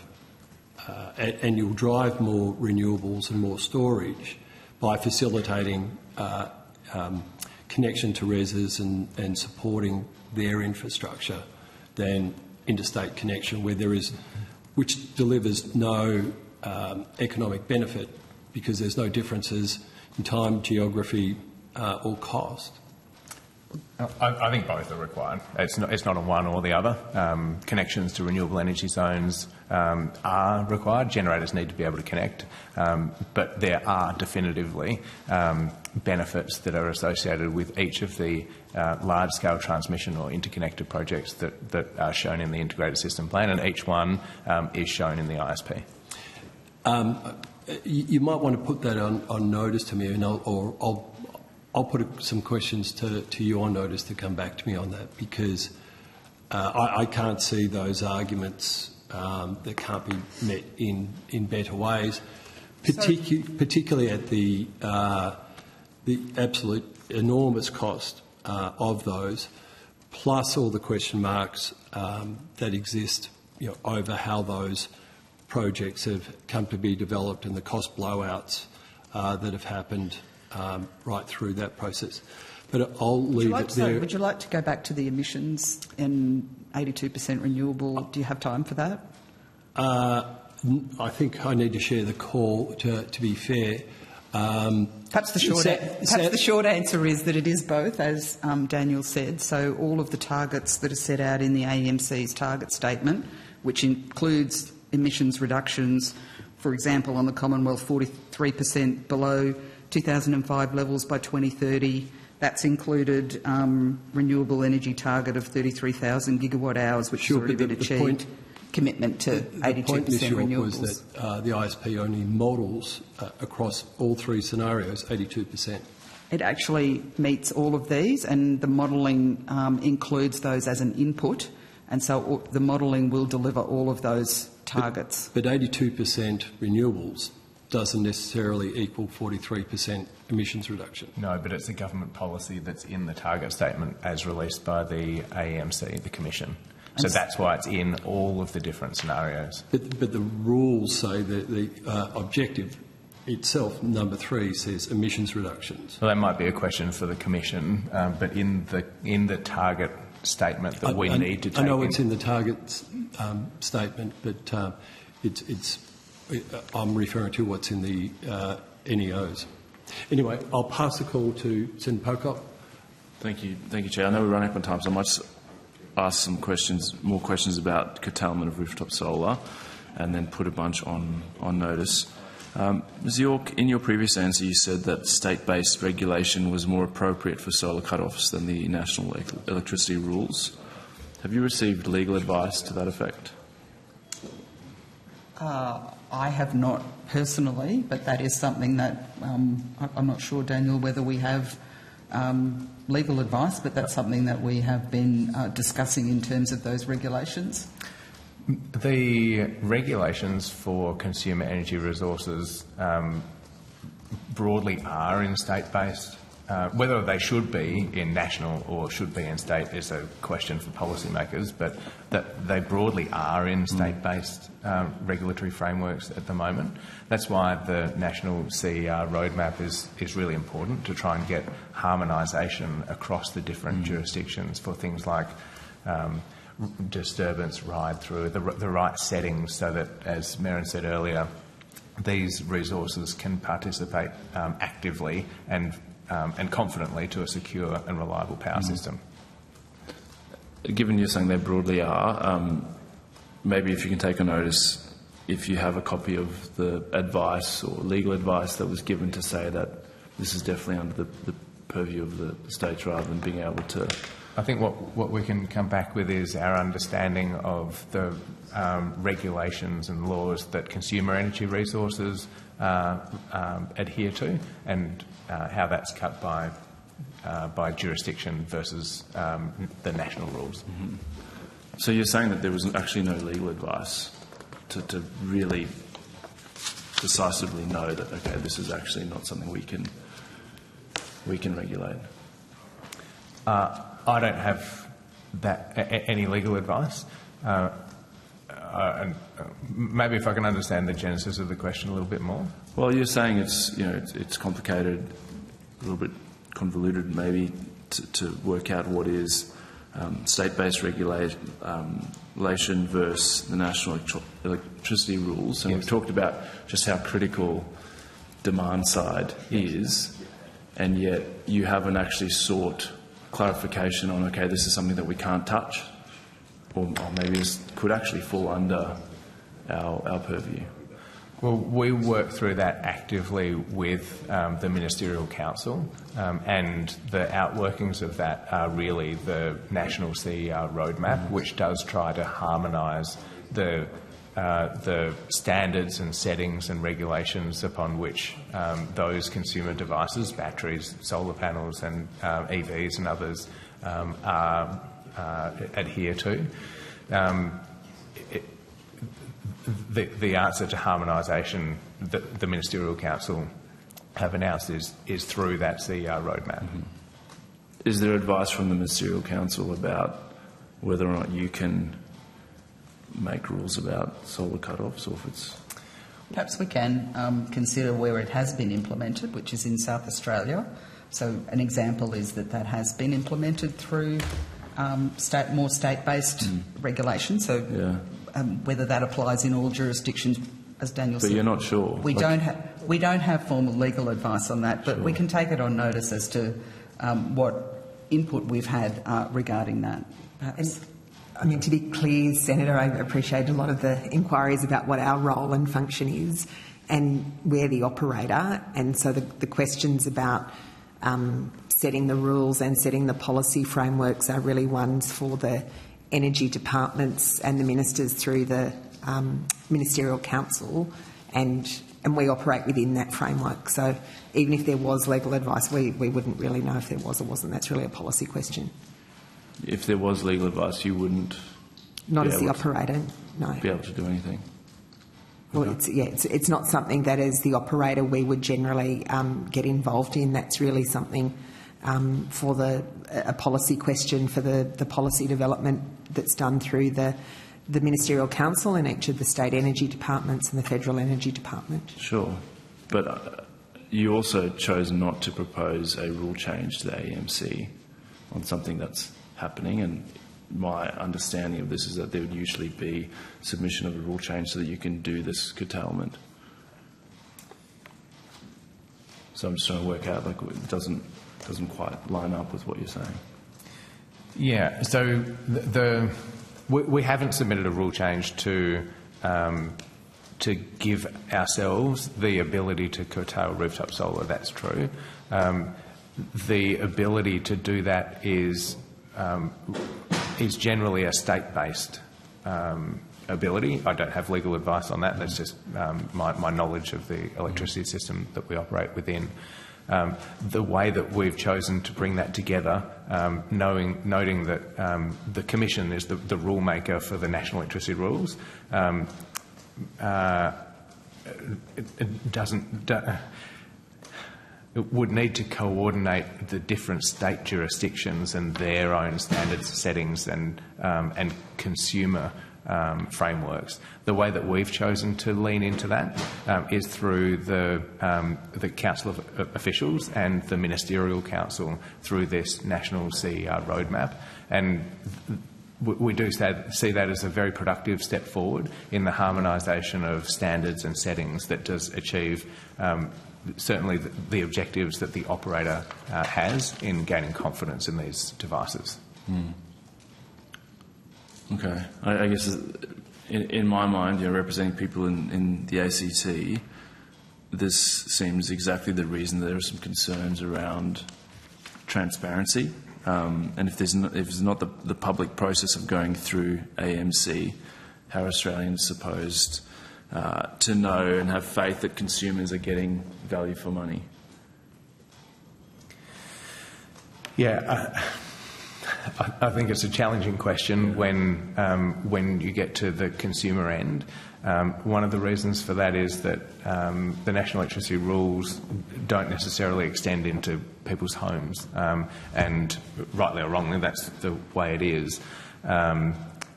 and you'll drive more renewables and more storage by facilitating connection to reses and supporting their infrastructure than interstate connection, which delivers no economic benefit because there's no differences in time, geography, or cost. I think both are required. It's not a one or the other. Connections to renewable energy zones are required. Generators need to be able to connect, but there are definitively benefits that are associated with each of the large-scale transmission or interconnected projects that are shown in the Integrated System Plan, and each one is shown in the ISP. You might want to put that on notice to me, and I'll put some questions to you on notice to come back to me on that, because I can't see those arguments that can't be met in better ways, particularly at the absolute enormous cost of those, plus all the question marks that exist over how those projects have come to be developed and the cost blowouts that have happened right through that process. But I'll leave it there. Would you like to go back to the emissions and 82% renewable? Do you have time for that? I think I need to share the call, to be fair. Perhaps the short answer is that it is both, as Daniel said. So all of the targets that are set out in the AEMC's target statement, which includes emissions reductions, for example, on the Commonwealth, 43% below 2005 levels by 2030. That's included renewable energy target of 33,000 gigawatt hours, which has already been achieved. Commitment to 82% point, Ms. York, renewables. was that the ISP only models across all three scenarios 82%. It actually meets all of these, and the modelling includes those as an input, and so the modelling will deliver all of those targets. But 82% renewables doesn't necessarily equal 43% emissions reduction. No, but it's a government policy that's in the target statement as released by the AEMC, the Commission. So that's why it's in all of the different scenarios. But the rules say that the objective itself, number 3, says emissions reductions. Well, that might be a question for the Commission, but in the target statement that we need to take. I know it's in the target statement, but I'm referring to what's in the NEOs. Anyway, I'll pass the call to Senator Pocock. Thank you, Chair. I know we're running up on time, so I might just ask some more questions about curtailment of rooftop solar, and then put a bunch on notice. Ms. York, in your previous answer, you said that state-based regulation was more appropriate for solar cut-offs than the national electricity rules. Have you received legal advice to that effect? I have not personally, but that is something that I'm not sure, Daniel, whether we have legal advice, but that's something that we have been discussing in terms of those regulations. The regulations for consumer energy resources broadly are in state-based. Whether they should be in national or should be in state is a question for policymakers, but that they broadly are in state-based regulatory frameworks at the moment. That's why the national CER roadmap is really important, to try and get harmonisation across the different jurisdictions for things like disturbance, ride-through, the right settings, so that, as Merrin said earlier, these resources can participate actively and confidently to a secure and reliable power system. Given you're saying they broadly are, maybe if you can take a notice, if you have a copy of the advice or legal advice that was given to say that this is definitely under the purview of the states, rather than being able to... I think what we can come back with is our understanding of the regulations and laws that consumer energy resources adhere to, and how that's cut by by jurisdiction versus the national rules. So you're saying that there was actually no legal advice to really decisively know that, okay, this is actually not something we can regulate? I don't have any legal advice. And maybe if I can understand the genesis of the question a little bit more. Well, you're saying it's complicated, a little bit convoluted maybe to work out what is state-based regulation versus the national electricity rules. And Yes. we've talked about just how critical demand side is, and yet you haven't actually sought clarification on, okay, this is something that we can't touch, or maybe this could actually fall under our purview. Well, we work through that actively with the Ministerial Council, and the outworkings of that are really the National CER Roadmap, which does try to harmonise the standards and settings and regulations upon which those consumer devices, batteries, solar panels and EVs and others adhere to. The answer to harmonisation that the Ministerial Council have announced is through that CER roadmap. Is there advice from the Ministerial Council about whether or not you can make rules about solar cut-offs, or if it's... Perhaps we can consider where it has been implemented, which is in South Australia. So an example is that has been implemented through more state-based regulation. So whether that applies in all jurisdictions, as Daniel said. But you're not sure? We don't have formal legal advice on that, but we can take it on notice as to what input we've had regarding that, perhaps. I mean, to be clear, Senator, I appreciate a lot of the inquiries about what our role and function is, and we're the operator, and so the questions about setting the rules and setting the policy frameworks are really ones for the energy departments and the ministers through the Ministerial Council, and we operate within that framework. So even if there was legal advice, we wouldn't really know if there was or wasn't. That's really a policy question. If there was legal advice, you wouldn't... Not as the operator, no. ...be able to do anything? Well, it's not something that as the operator we would generally get involved in. That's really something for a policy question for the policy development that's done through the Ministerial Council and each of the state energy departments and the federal energy department. Sure. But you also chose not to propose a rule change to the AEMC on something that's happening, and my understanding of this is that there would usually be submission of a rule change so that you can do this curtailment. So I'm just trying to work out, like, it doesn't quite line up with what you're saying. Yeah, so we haven't submitted a rule change to give ourselves the ability to curtail rooftop solar. That's true. The ability to do that is generally a state-based ability. I don't have legal advice on that. That's just my knowledge of the electricity system that we operate within. The way that we've chosen to bring that together, noting that the Commission is the rule maker for the national electricity rules, it would need to coordinate the different state jurisdictions and their own standards, settings and consumer frameworks. The way that we've chosen to lean into that is through the Council of Officials and the Ministerial Council through this National CER roadmap. And we do see that as a very productive step forward in the harmonisation of standards and settings that does achieve certainly the objectives that the operator has in gaining confidence in these devices. Okay. I guess in my mind, representing people in the ACT, this seems exactly the reason there are some concerns around transparency. And if there's not the public process of going through AEMC, how are Australians supposed to know and have faith that consumers are getting value for money? Yeah, I think it's a challenging question when you get to the consumer end. One of the reasons for that is that the national electricity rules don't necessarily extend into people's homes, and rightly or wrongly, that's the way it is.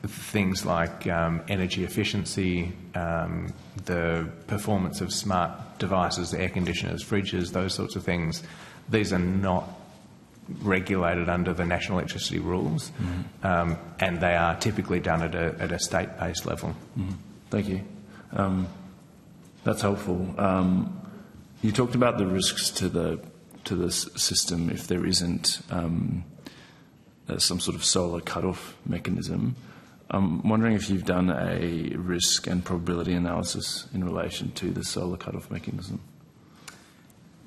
Things like energy efficiency, the performance of smart devices, air conditioners, fridges, those sorts of things, these are not regulated under the national electricity rules, and they are typically done at a state-based level. Thank you. That's helpful. You talked about the risks to the system if there isn't some sort of solar cut-off mechanism. I'm wondering if you've done a risk and probability analysis in relation to the solar cut-off mechanism.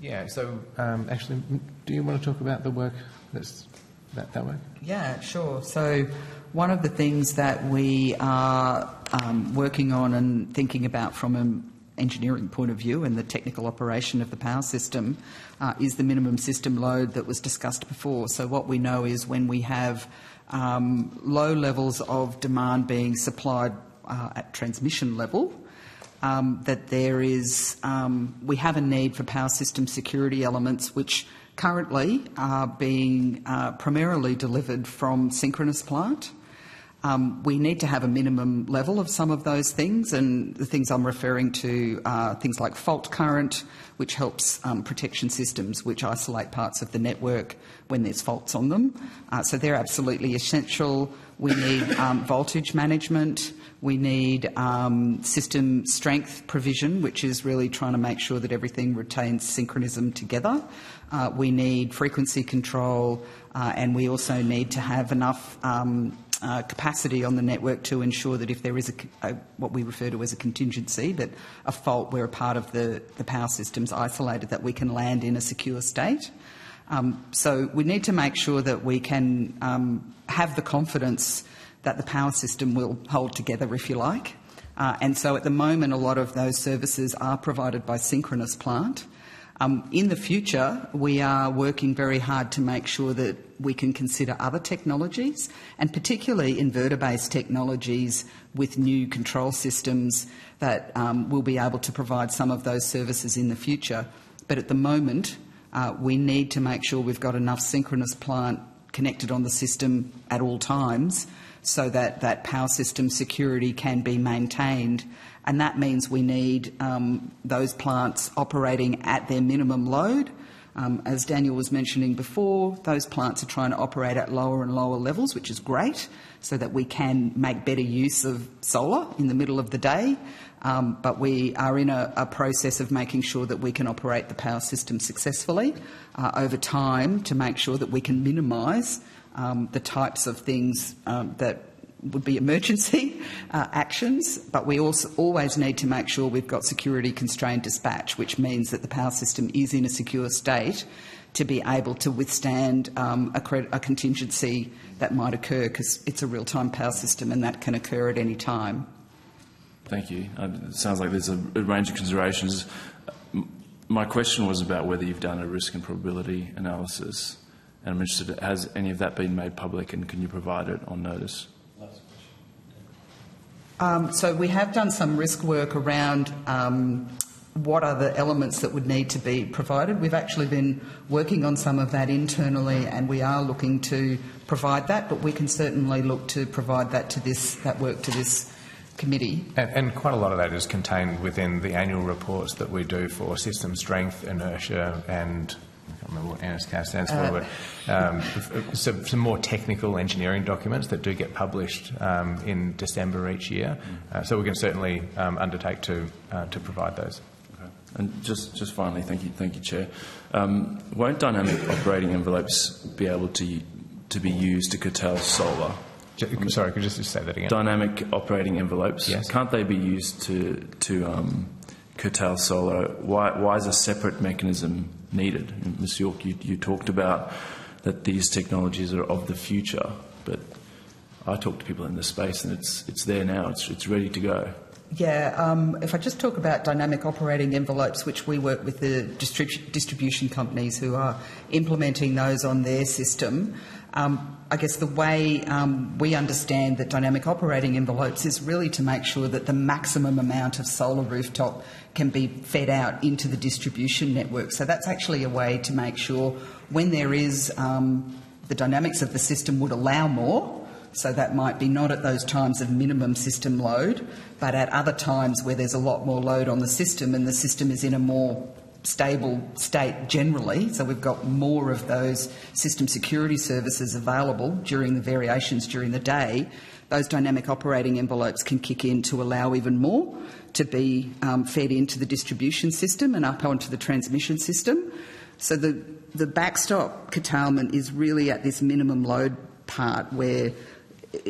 Yeah, so actually, do you want to talk about the work that work? Yeah, sure. So one of the things that we are working on and thinking about from an engineering point of view and the technical operation of the power system is the minimum system load that was discussed before. So what we know is when we have low levels of demand being supplied at transmission level, that there is, we have a need for power system security elements which currently are being primarily delivered from synchronous plant. We need to have a minimum level of some of those things, and the things I'm referring to are things like fault current, which helps protection systems which isolate parts of the network when there's faults on them. So they're absolutely essential. We need voltage management. We need system strength provision, which is really trying to make sure that everything retains synchronism together. We need frequency control, and we also need to have enough capacity on the network to ensure that if there is what we refer to as a contingency, that a fault where a part of the power system's isolated, that we can land in a secure state. So we need to make sure that we can have the confidence that the power system will hold together, if you like. And so at the moment, a lot of those services are provided by synchronous plant. In the future, we are working very hard to make sure that we can consider other technologies, and particularly inverter-based technologies with new control systems that will be able to provide some of those services in the future. But at the moment, we need to make sure we've got enough synchronous plant connected on the system at all times so that that power system security can be maintained. And that means we need those plants operating at their minimum load. As Daniel was mentioning before, those plants are trying to operate at lower and lower levels, which is great, so that we can make better use of solar in the middle of the day. But we are in a process of making sure that we can operate the power system successfully over time to make sure that we can minimise the types of things that would be emergency actions, but we also always need to make sure we've got security constrained dispatch, which means that the power system is in a secure state to be able to withstand a contingency that might occur, because it's a real-time power system and that can occur at any time. Thank you. It sounds like there's a range of considerations. My question was about whether you've done a risk and probability analysis, and I'm interested, has any of that been made public, and can you provide it on notice? So we have done some risk work around what are the elements that would need to be provided. We've actually been working on some of that internally, and we are looking to provide that, but we can certainly look to provide that to that work to this committee. And quite a lot of that is contained within the annual reports that we do for system strength, inertia, and I can't remember what NSCAR stands for, but some more technical engineering documents that do get published in December each year. So we can certainly undertake to provide those. Okay. And just finally, thank you, Chair. Won't dynamic operating envelopes be able to be used to curtail solar? Sorry, could you just say that again? Dynamic operating envelopes. Yes. Can't they be used to curtail solar? Why is a separate mechanism needed? Ms. York, you talked about that these technologies are of the future, but I talk to people in this space and it's there now. It's ready to go. If I just talk about dynamic operating envelopes, which we work with the distribution companies who are implementing those on their system, I guess the way we understand that dynamic operating envelopes is really to make sure that the maximum amount of solar rooftop can be fed out into the distribution network. So that's actually a way to make sure when there is the dynamics of the system would allow more. So that might be not at those times of minimum system load, but at other times where there's a lot more load on the system and the system is in a more stable state generally. So we've got more of those system security services available during the variations during the day. Those dynamic operating envelopes can kick in to allow even more to be fed into the distribution system and up onto the transmission system. So the backstop curtailment is really at this minimum load part where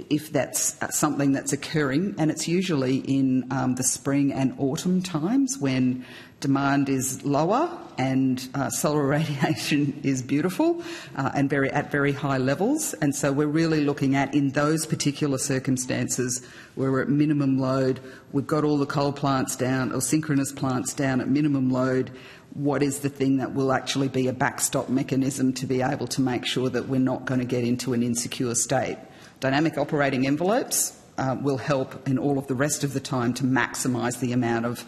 if that's something that's occurring, and it's usually in the spring and autumn times when demand is lower and solar radiation is beautiful and at very high levels. And so we're really looking at, in those particular circumstances where we're at minimum load, we've got all the coal plants down or synchronous plants down at minimum load, what is the thing that will actually be a backstop mechanism to be able to make sure that we're not going to get into an insecure state? Dynamic operating envelopes will help in all of the rest of the time to maximise the amount of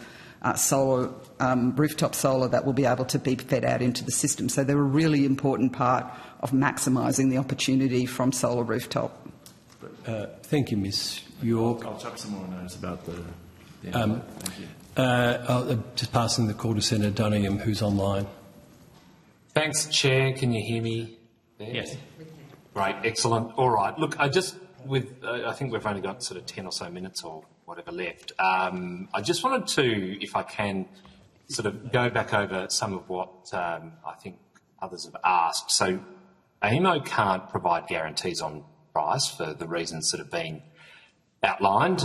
solar, rooftop solar that will be able to be fed out into the system. So they're a really important part of maximising the opportunity from solar rooftop. Thank you, Ms York. I'll chuck some more notes about the envelope. Thank you. Just passing the call to Senator Dunningham, who's online. Thanks, Chair. Can you hear me there? Yes. Great, excellent. All right. Look, I think we've only got sort of 10 or so minutes or whatever left. I just wanted to, if I can, sort of go back over some of what I think others have asked. So AEMO can't provide guarantees on price for the reasons that have been outlined,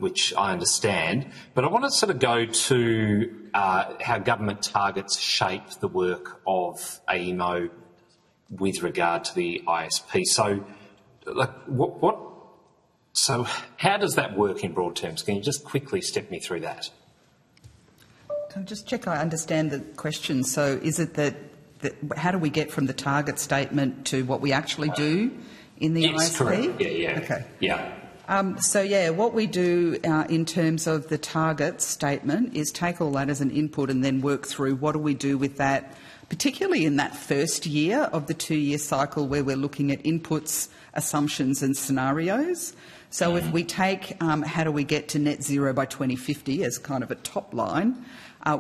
which I understand. But I want to sort of go to how government targets shape the work of AEMO with regard to the ISP. So, So how does that work in broad terms? Can you just quickly step me through that? Can I just check I understand the question? So is it that how do we get from the target statement to what we actually do in the ISP? Yes, correct. Yeah. Okay. Yeah. What we do in terms of the target statement is take all that as an input and then work through what do we do with that, particularly in that first year of the 2-year cycle where we're looking at inputs, assumptions and scenarios. So if we take how do we get to net zero by 2050 as kind of a top line,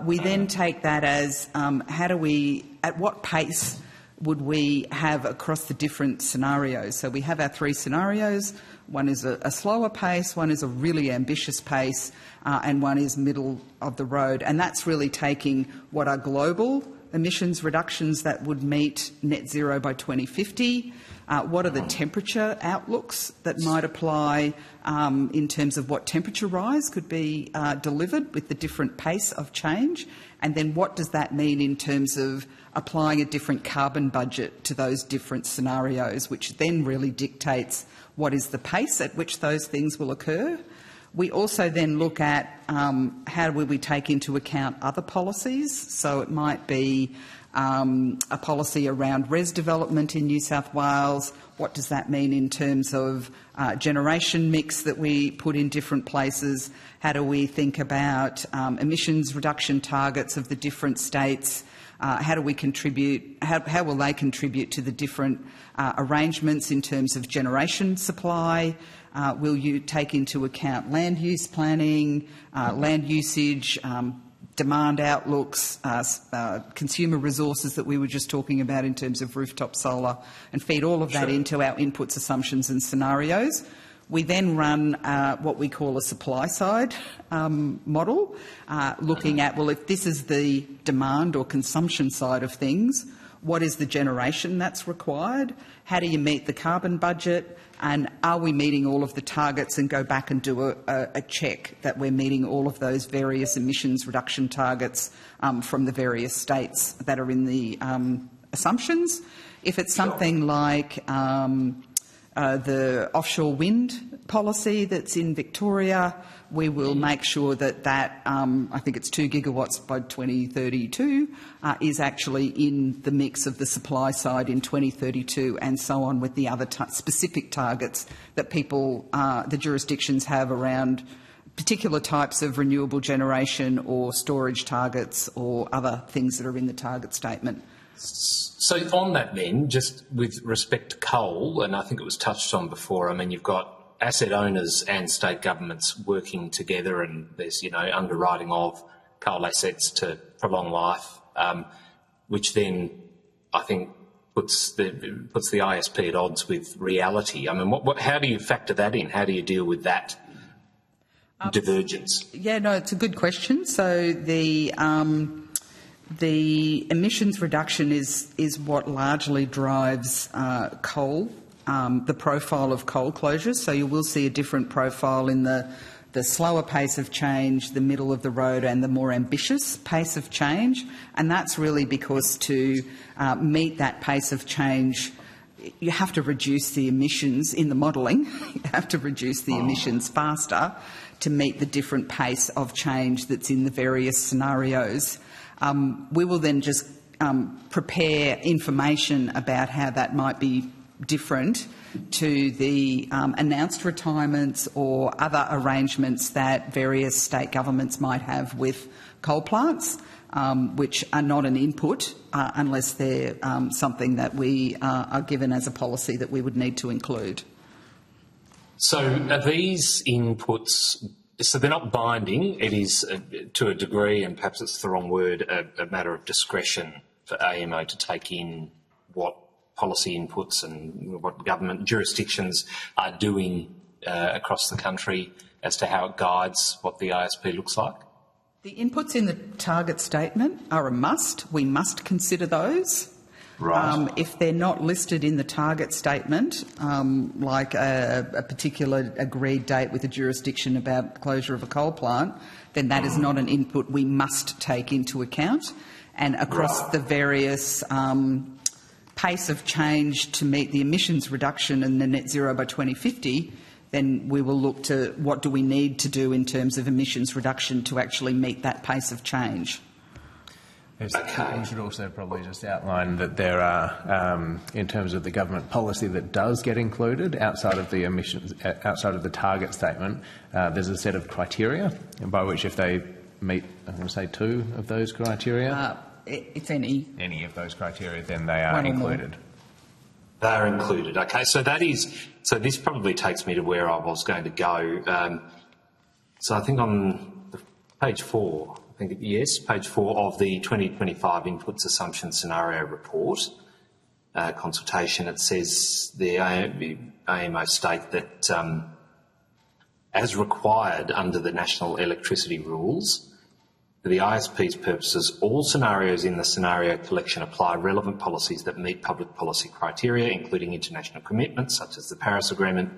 we then take that as at what pace would we have across the different scenarios. So we have our 3 scenarios. One is a slower pace, one is a really ambitious pace, and one is middle of the road. And that's really taking what are global emissions reductions that would meet net zero by 2050. What are the temperature outlooks that might apply in terms of what temperature rise could be delivered with the different pace of change? And then what does that mean in terms of applying a different carbon budget to those different scenarios, which then really dictates what is the pace at which those things will occur. We also then look at how will we take into account other policies. So it might be a policy around res development in New South Wales. What does that mean in terms of generation mix that we put in different places? How do we think about emissions reduction targets of the different states? How do we contribute? How will they contribute to the different arrangements in terms of generation supply? Will you take into account land use planning, land usage, demand outlooks, consumer resources that we were just talking about in terms of rooftop solar, and feed all of that into our inputs, assumptions and scenarios? We then run what we call a supply side model, looking at, well, if this is the demand or consumption side of things, what is the generation that's required? How do you meet the carbon budget? And are we meeting all of the targets, and go back and do a check that we're meeting all of those various emissions reduction targets from the various states that are in the assumptions? If it's something like the offshore wind policy that's in Victoria. We will make sure that I think it's 2 gigawatts by 2032, is actually in the mix of the supply side in 2032, and so on with the other specific targets that the jurisdictions have around particular types of renewable generation or storage targets or other things that are in the target statement. So on that then, just with respect to coal, and I think it was touched on before, I mean, you've got asset owners and state governments working together, and there's, underwriting of coal assets to prolong life, which then I think puts the ISP at odds with reality. I mean, how do you factor that in? How do you deal with that divergence? Yeah, no, it's a good question. So the emissions reduction is what largely drives coal, the profile of coal closures. So you will see a different profile in the slower pace of change, the middle of the road, and the more ambitious pace of change. And that's really because to meet that pace of change, you have to reduce the emissions in the modelling. You have to reduce the emissions faster to meet the different pace of change that's in the various scenarios. We will then just prepare information about how that might be different to the announced retirements or other arrangements that various state governments might have with coal plants, which are not an input unless they're something that we are given as a policy that we would need to include. So are these inputs, so they're not binding, it is to a degree, and perhaps it's the wrong word, a matter of discretion for AEMO to take in what policy inputs and what government jurisdictions are doing across the country as to how it guides what the ISP looks like? The inputs in the target statement are a must. We must consider those. Right. If they're not listed in the target statement, like a particular agreed date with a jurisdiction about closure of a coal plant, then that is not an input we must take into account. And across the various pace of change to meet the emissions reduction and the net zero by 2050, then we will look to what do we need to do in terms of emissions reduction to actually meet that pace of change. Yes, we should also probably just outline that there are, in terms of the government policy that does get included outside of the emissions, outside of the target statement, there's a set of criteria by which if they meet, I'm going to say 2 of those criteria. It's any of those criteria, then they are included. They are included. Okay, so this probably takes me to where I was going to go. So I think on page 4. Page 4 of the 2025 Inputs Assumption Scenario Report consultation, it says the AEMO state that as required under the National Electricity Rules, for the ISP's purposes, all scenarios in the scenario collection apply relevant policies that meet public policy criteria, including international commitments such as the Paris Agreement,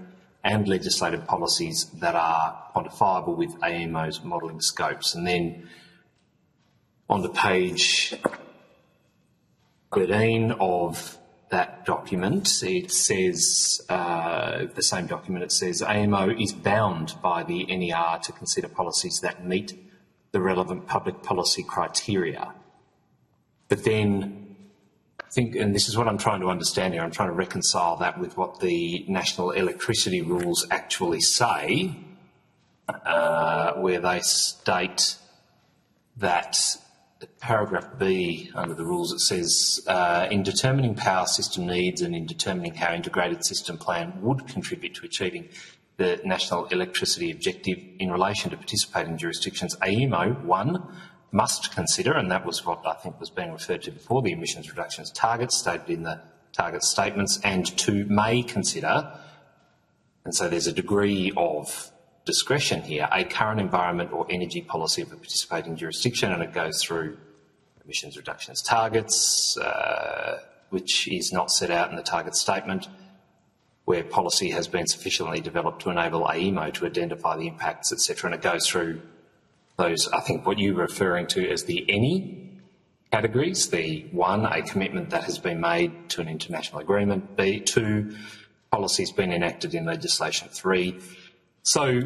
and legislative policies that are quantifiable with AEMO's modelling scopes. And then on to page 13 of that document, it says, the same document, it says AEMO is bound by the NER to consider policies that meet the relevant public policy criteria. But then I think, and this is what I'm trying to understand here, I'm trying to reconcile that with what the National Electricity Rules actually say, where they state that paragraph B under the rules, it says, in determining power system needs and in determining how integrated system plan would contribute to achieving the national electricity objective in relation to participating jurisdictions, AEMO, 1, must consider, and that was what I think was being referred to before, the emissions reductions targets stated in the target statements, and 2, may consider, and so there's a degree of discretion here, a current environment or energy policy of a participating jurisdiction, and it goes through emissions reductions targets, which is not set out in the target statement, where policy has been sufficiently developed to enable AEMO to identify the impacts, etc. And it goes through those, I think, what you were referring to as the any categories. The 1, a commitment that has been made to an international agreement. B, 2, policy has been enacted in legislation 3. So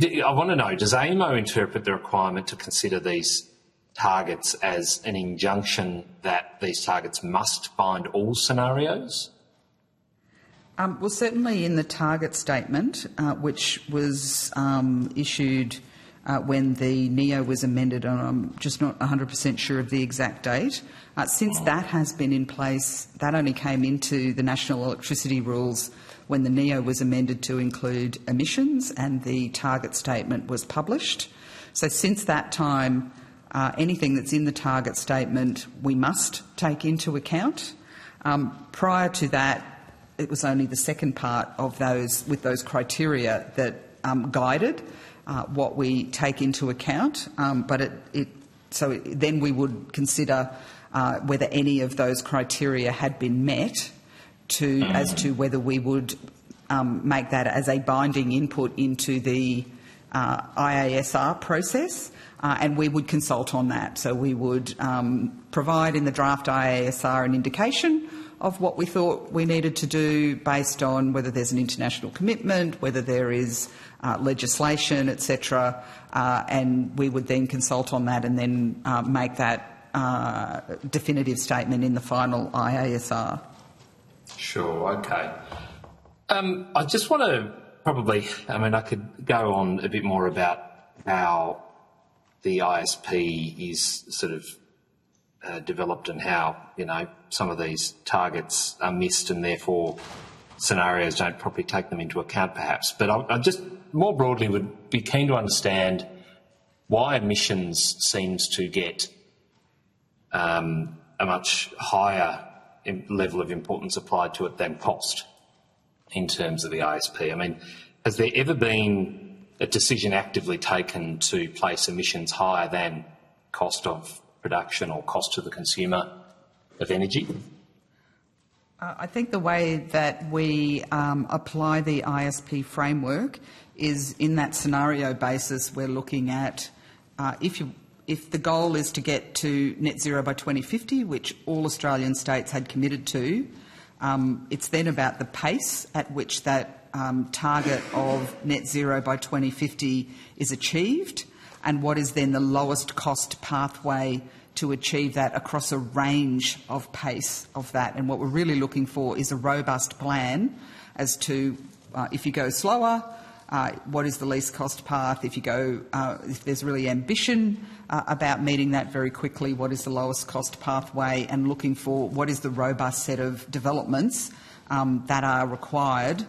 I want to know, does AEMO interpret the requirement to consider these targets as an injunction that these targets must bind all scenarios? Well, certainly in the target statement, which was issued when the NEO was amended, and I'm just not 100% sure of the exact date. Since that has been in place, that only came into the National Electricity Rules when the NEO was amended to include emissions and the target statement was published. So since that time, anything that's in the target statement we must take into account. Prior to that, it was only the second part of those, with those criteria, that guided what we take into account. So then we would consider whether any of those criteria had been met as to whether we would make that as a binding input into the IASR process, and we would consult on that. So we would provide in the draft IASR an indication of what we thought we needed to do based on whether there's an international commitment, whether there is legislation, etc., and we would then consult on that and then make that definitive statement in the final IASR. Sure, okay. I just want to I could go on a bit more about how the ISP is sort of developed and how, some of these targets are missed and therefore scenarios don't properly take them into account perhaps. But I just more broadly would be keen to understand why emissions seems to get a much higher level of importance applied to it than cost in terms of the ISP. I mean, has there ever been a decision actively taken to place emissions higher than cost of production or cost to the consumer of energy? I think the way that we apply the ISP framework is in that scenario basis. We're looking at if the goal is to get to net zero by 2050, which all Australian states had committed to, it's then about the pace at which that target of net zero by 2050 is achieved, and what is then the lowest cost pathway to achieve that across a range of pace of that. And what we're really looking for is a robust plan as to if you go slower, what is the least cost path? If there's really ambition about meeting that very quickly, what is the lowest cost pathway, and looking for what is the robust set of developments that are required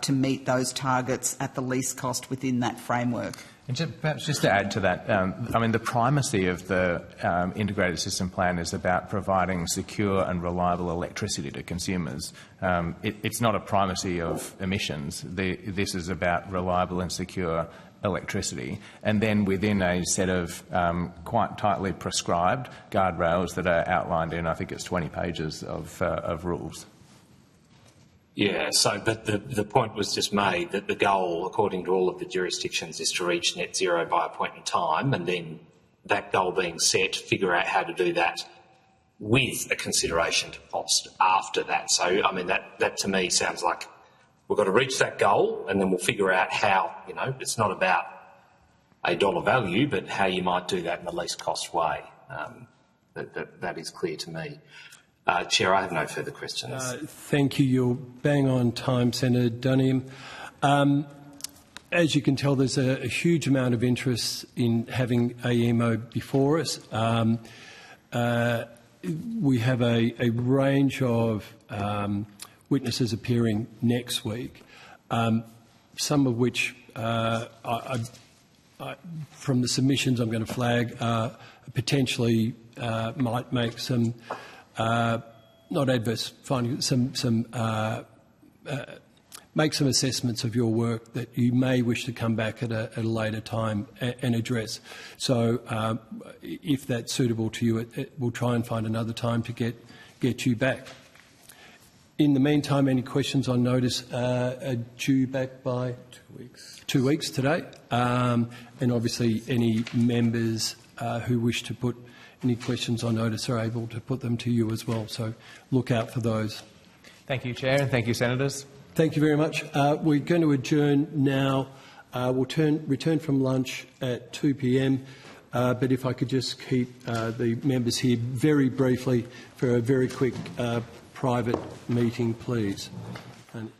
to meet those targets at the least cost within that framework. And perhaps just to add to that, the primacy of the integrated system plan is about providing secure and reliable electricity to consumers. It's not a primacy of emissions. This is about reliable and secure electricity, and then within a set of quite tightly prescribed guardrails that are outlined in, I think it's 20 pages of rules. Yeah, but the point was just made that the goal, according to all of the jurisdictions, is to reach net zero by a point in time, and then that goal being set, figure out how to do that with a consideration to cost after that. So, that to me sounds like we've got to reach that goal and then we'll figure out how, it's not about a dollar value, but how you might do that in the least cost way. That is clear to me. Chair, I have no further questions. Thank you. You're bang on time, Senator Duniam. As you can tell, there's a huge amount of interest in having AEMO before us. We have a range of witnesses appearing next week, some of which, from the submissions I'm going to flag, potentially might make some not adverse findings, make some assessments of your work that you may wish to come back at a later time and address. So if that's suitable to you, we'll try and find another time to get you back. In the meantime, any questions on notice are due back by 2 weeks. 2 weeks today. And obviously any members who wish to put any questions on notice are able to put them to you as well. So look out for those. Thank you, Chair, and thank you, Senators. Thank you very much. We're going to adjourn now. We'll return from lunch at 2 p.m. But if I could just keep the members here very briefly for a very quick private meeting, please. And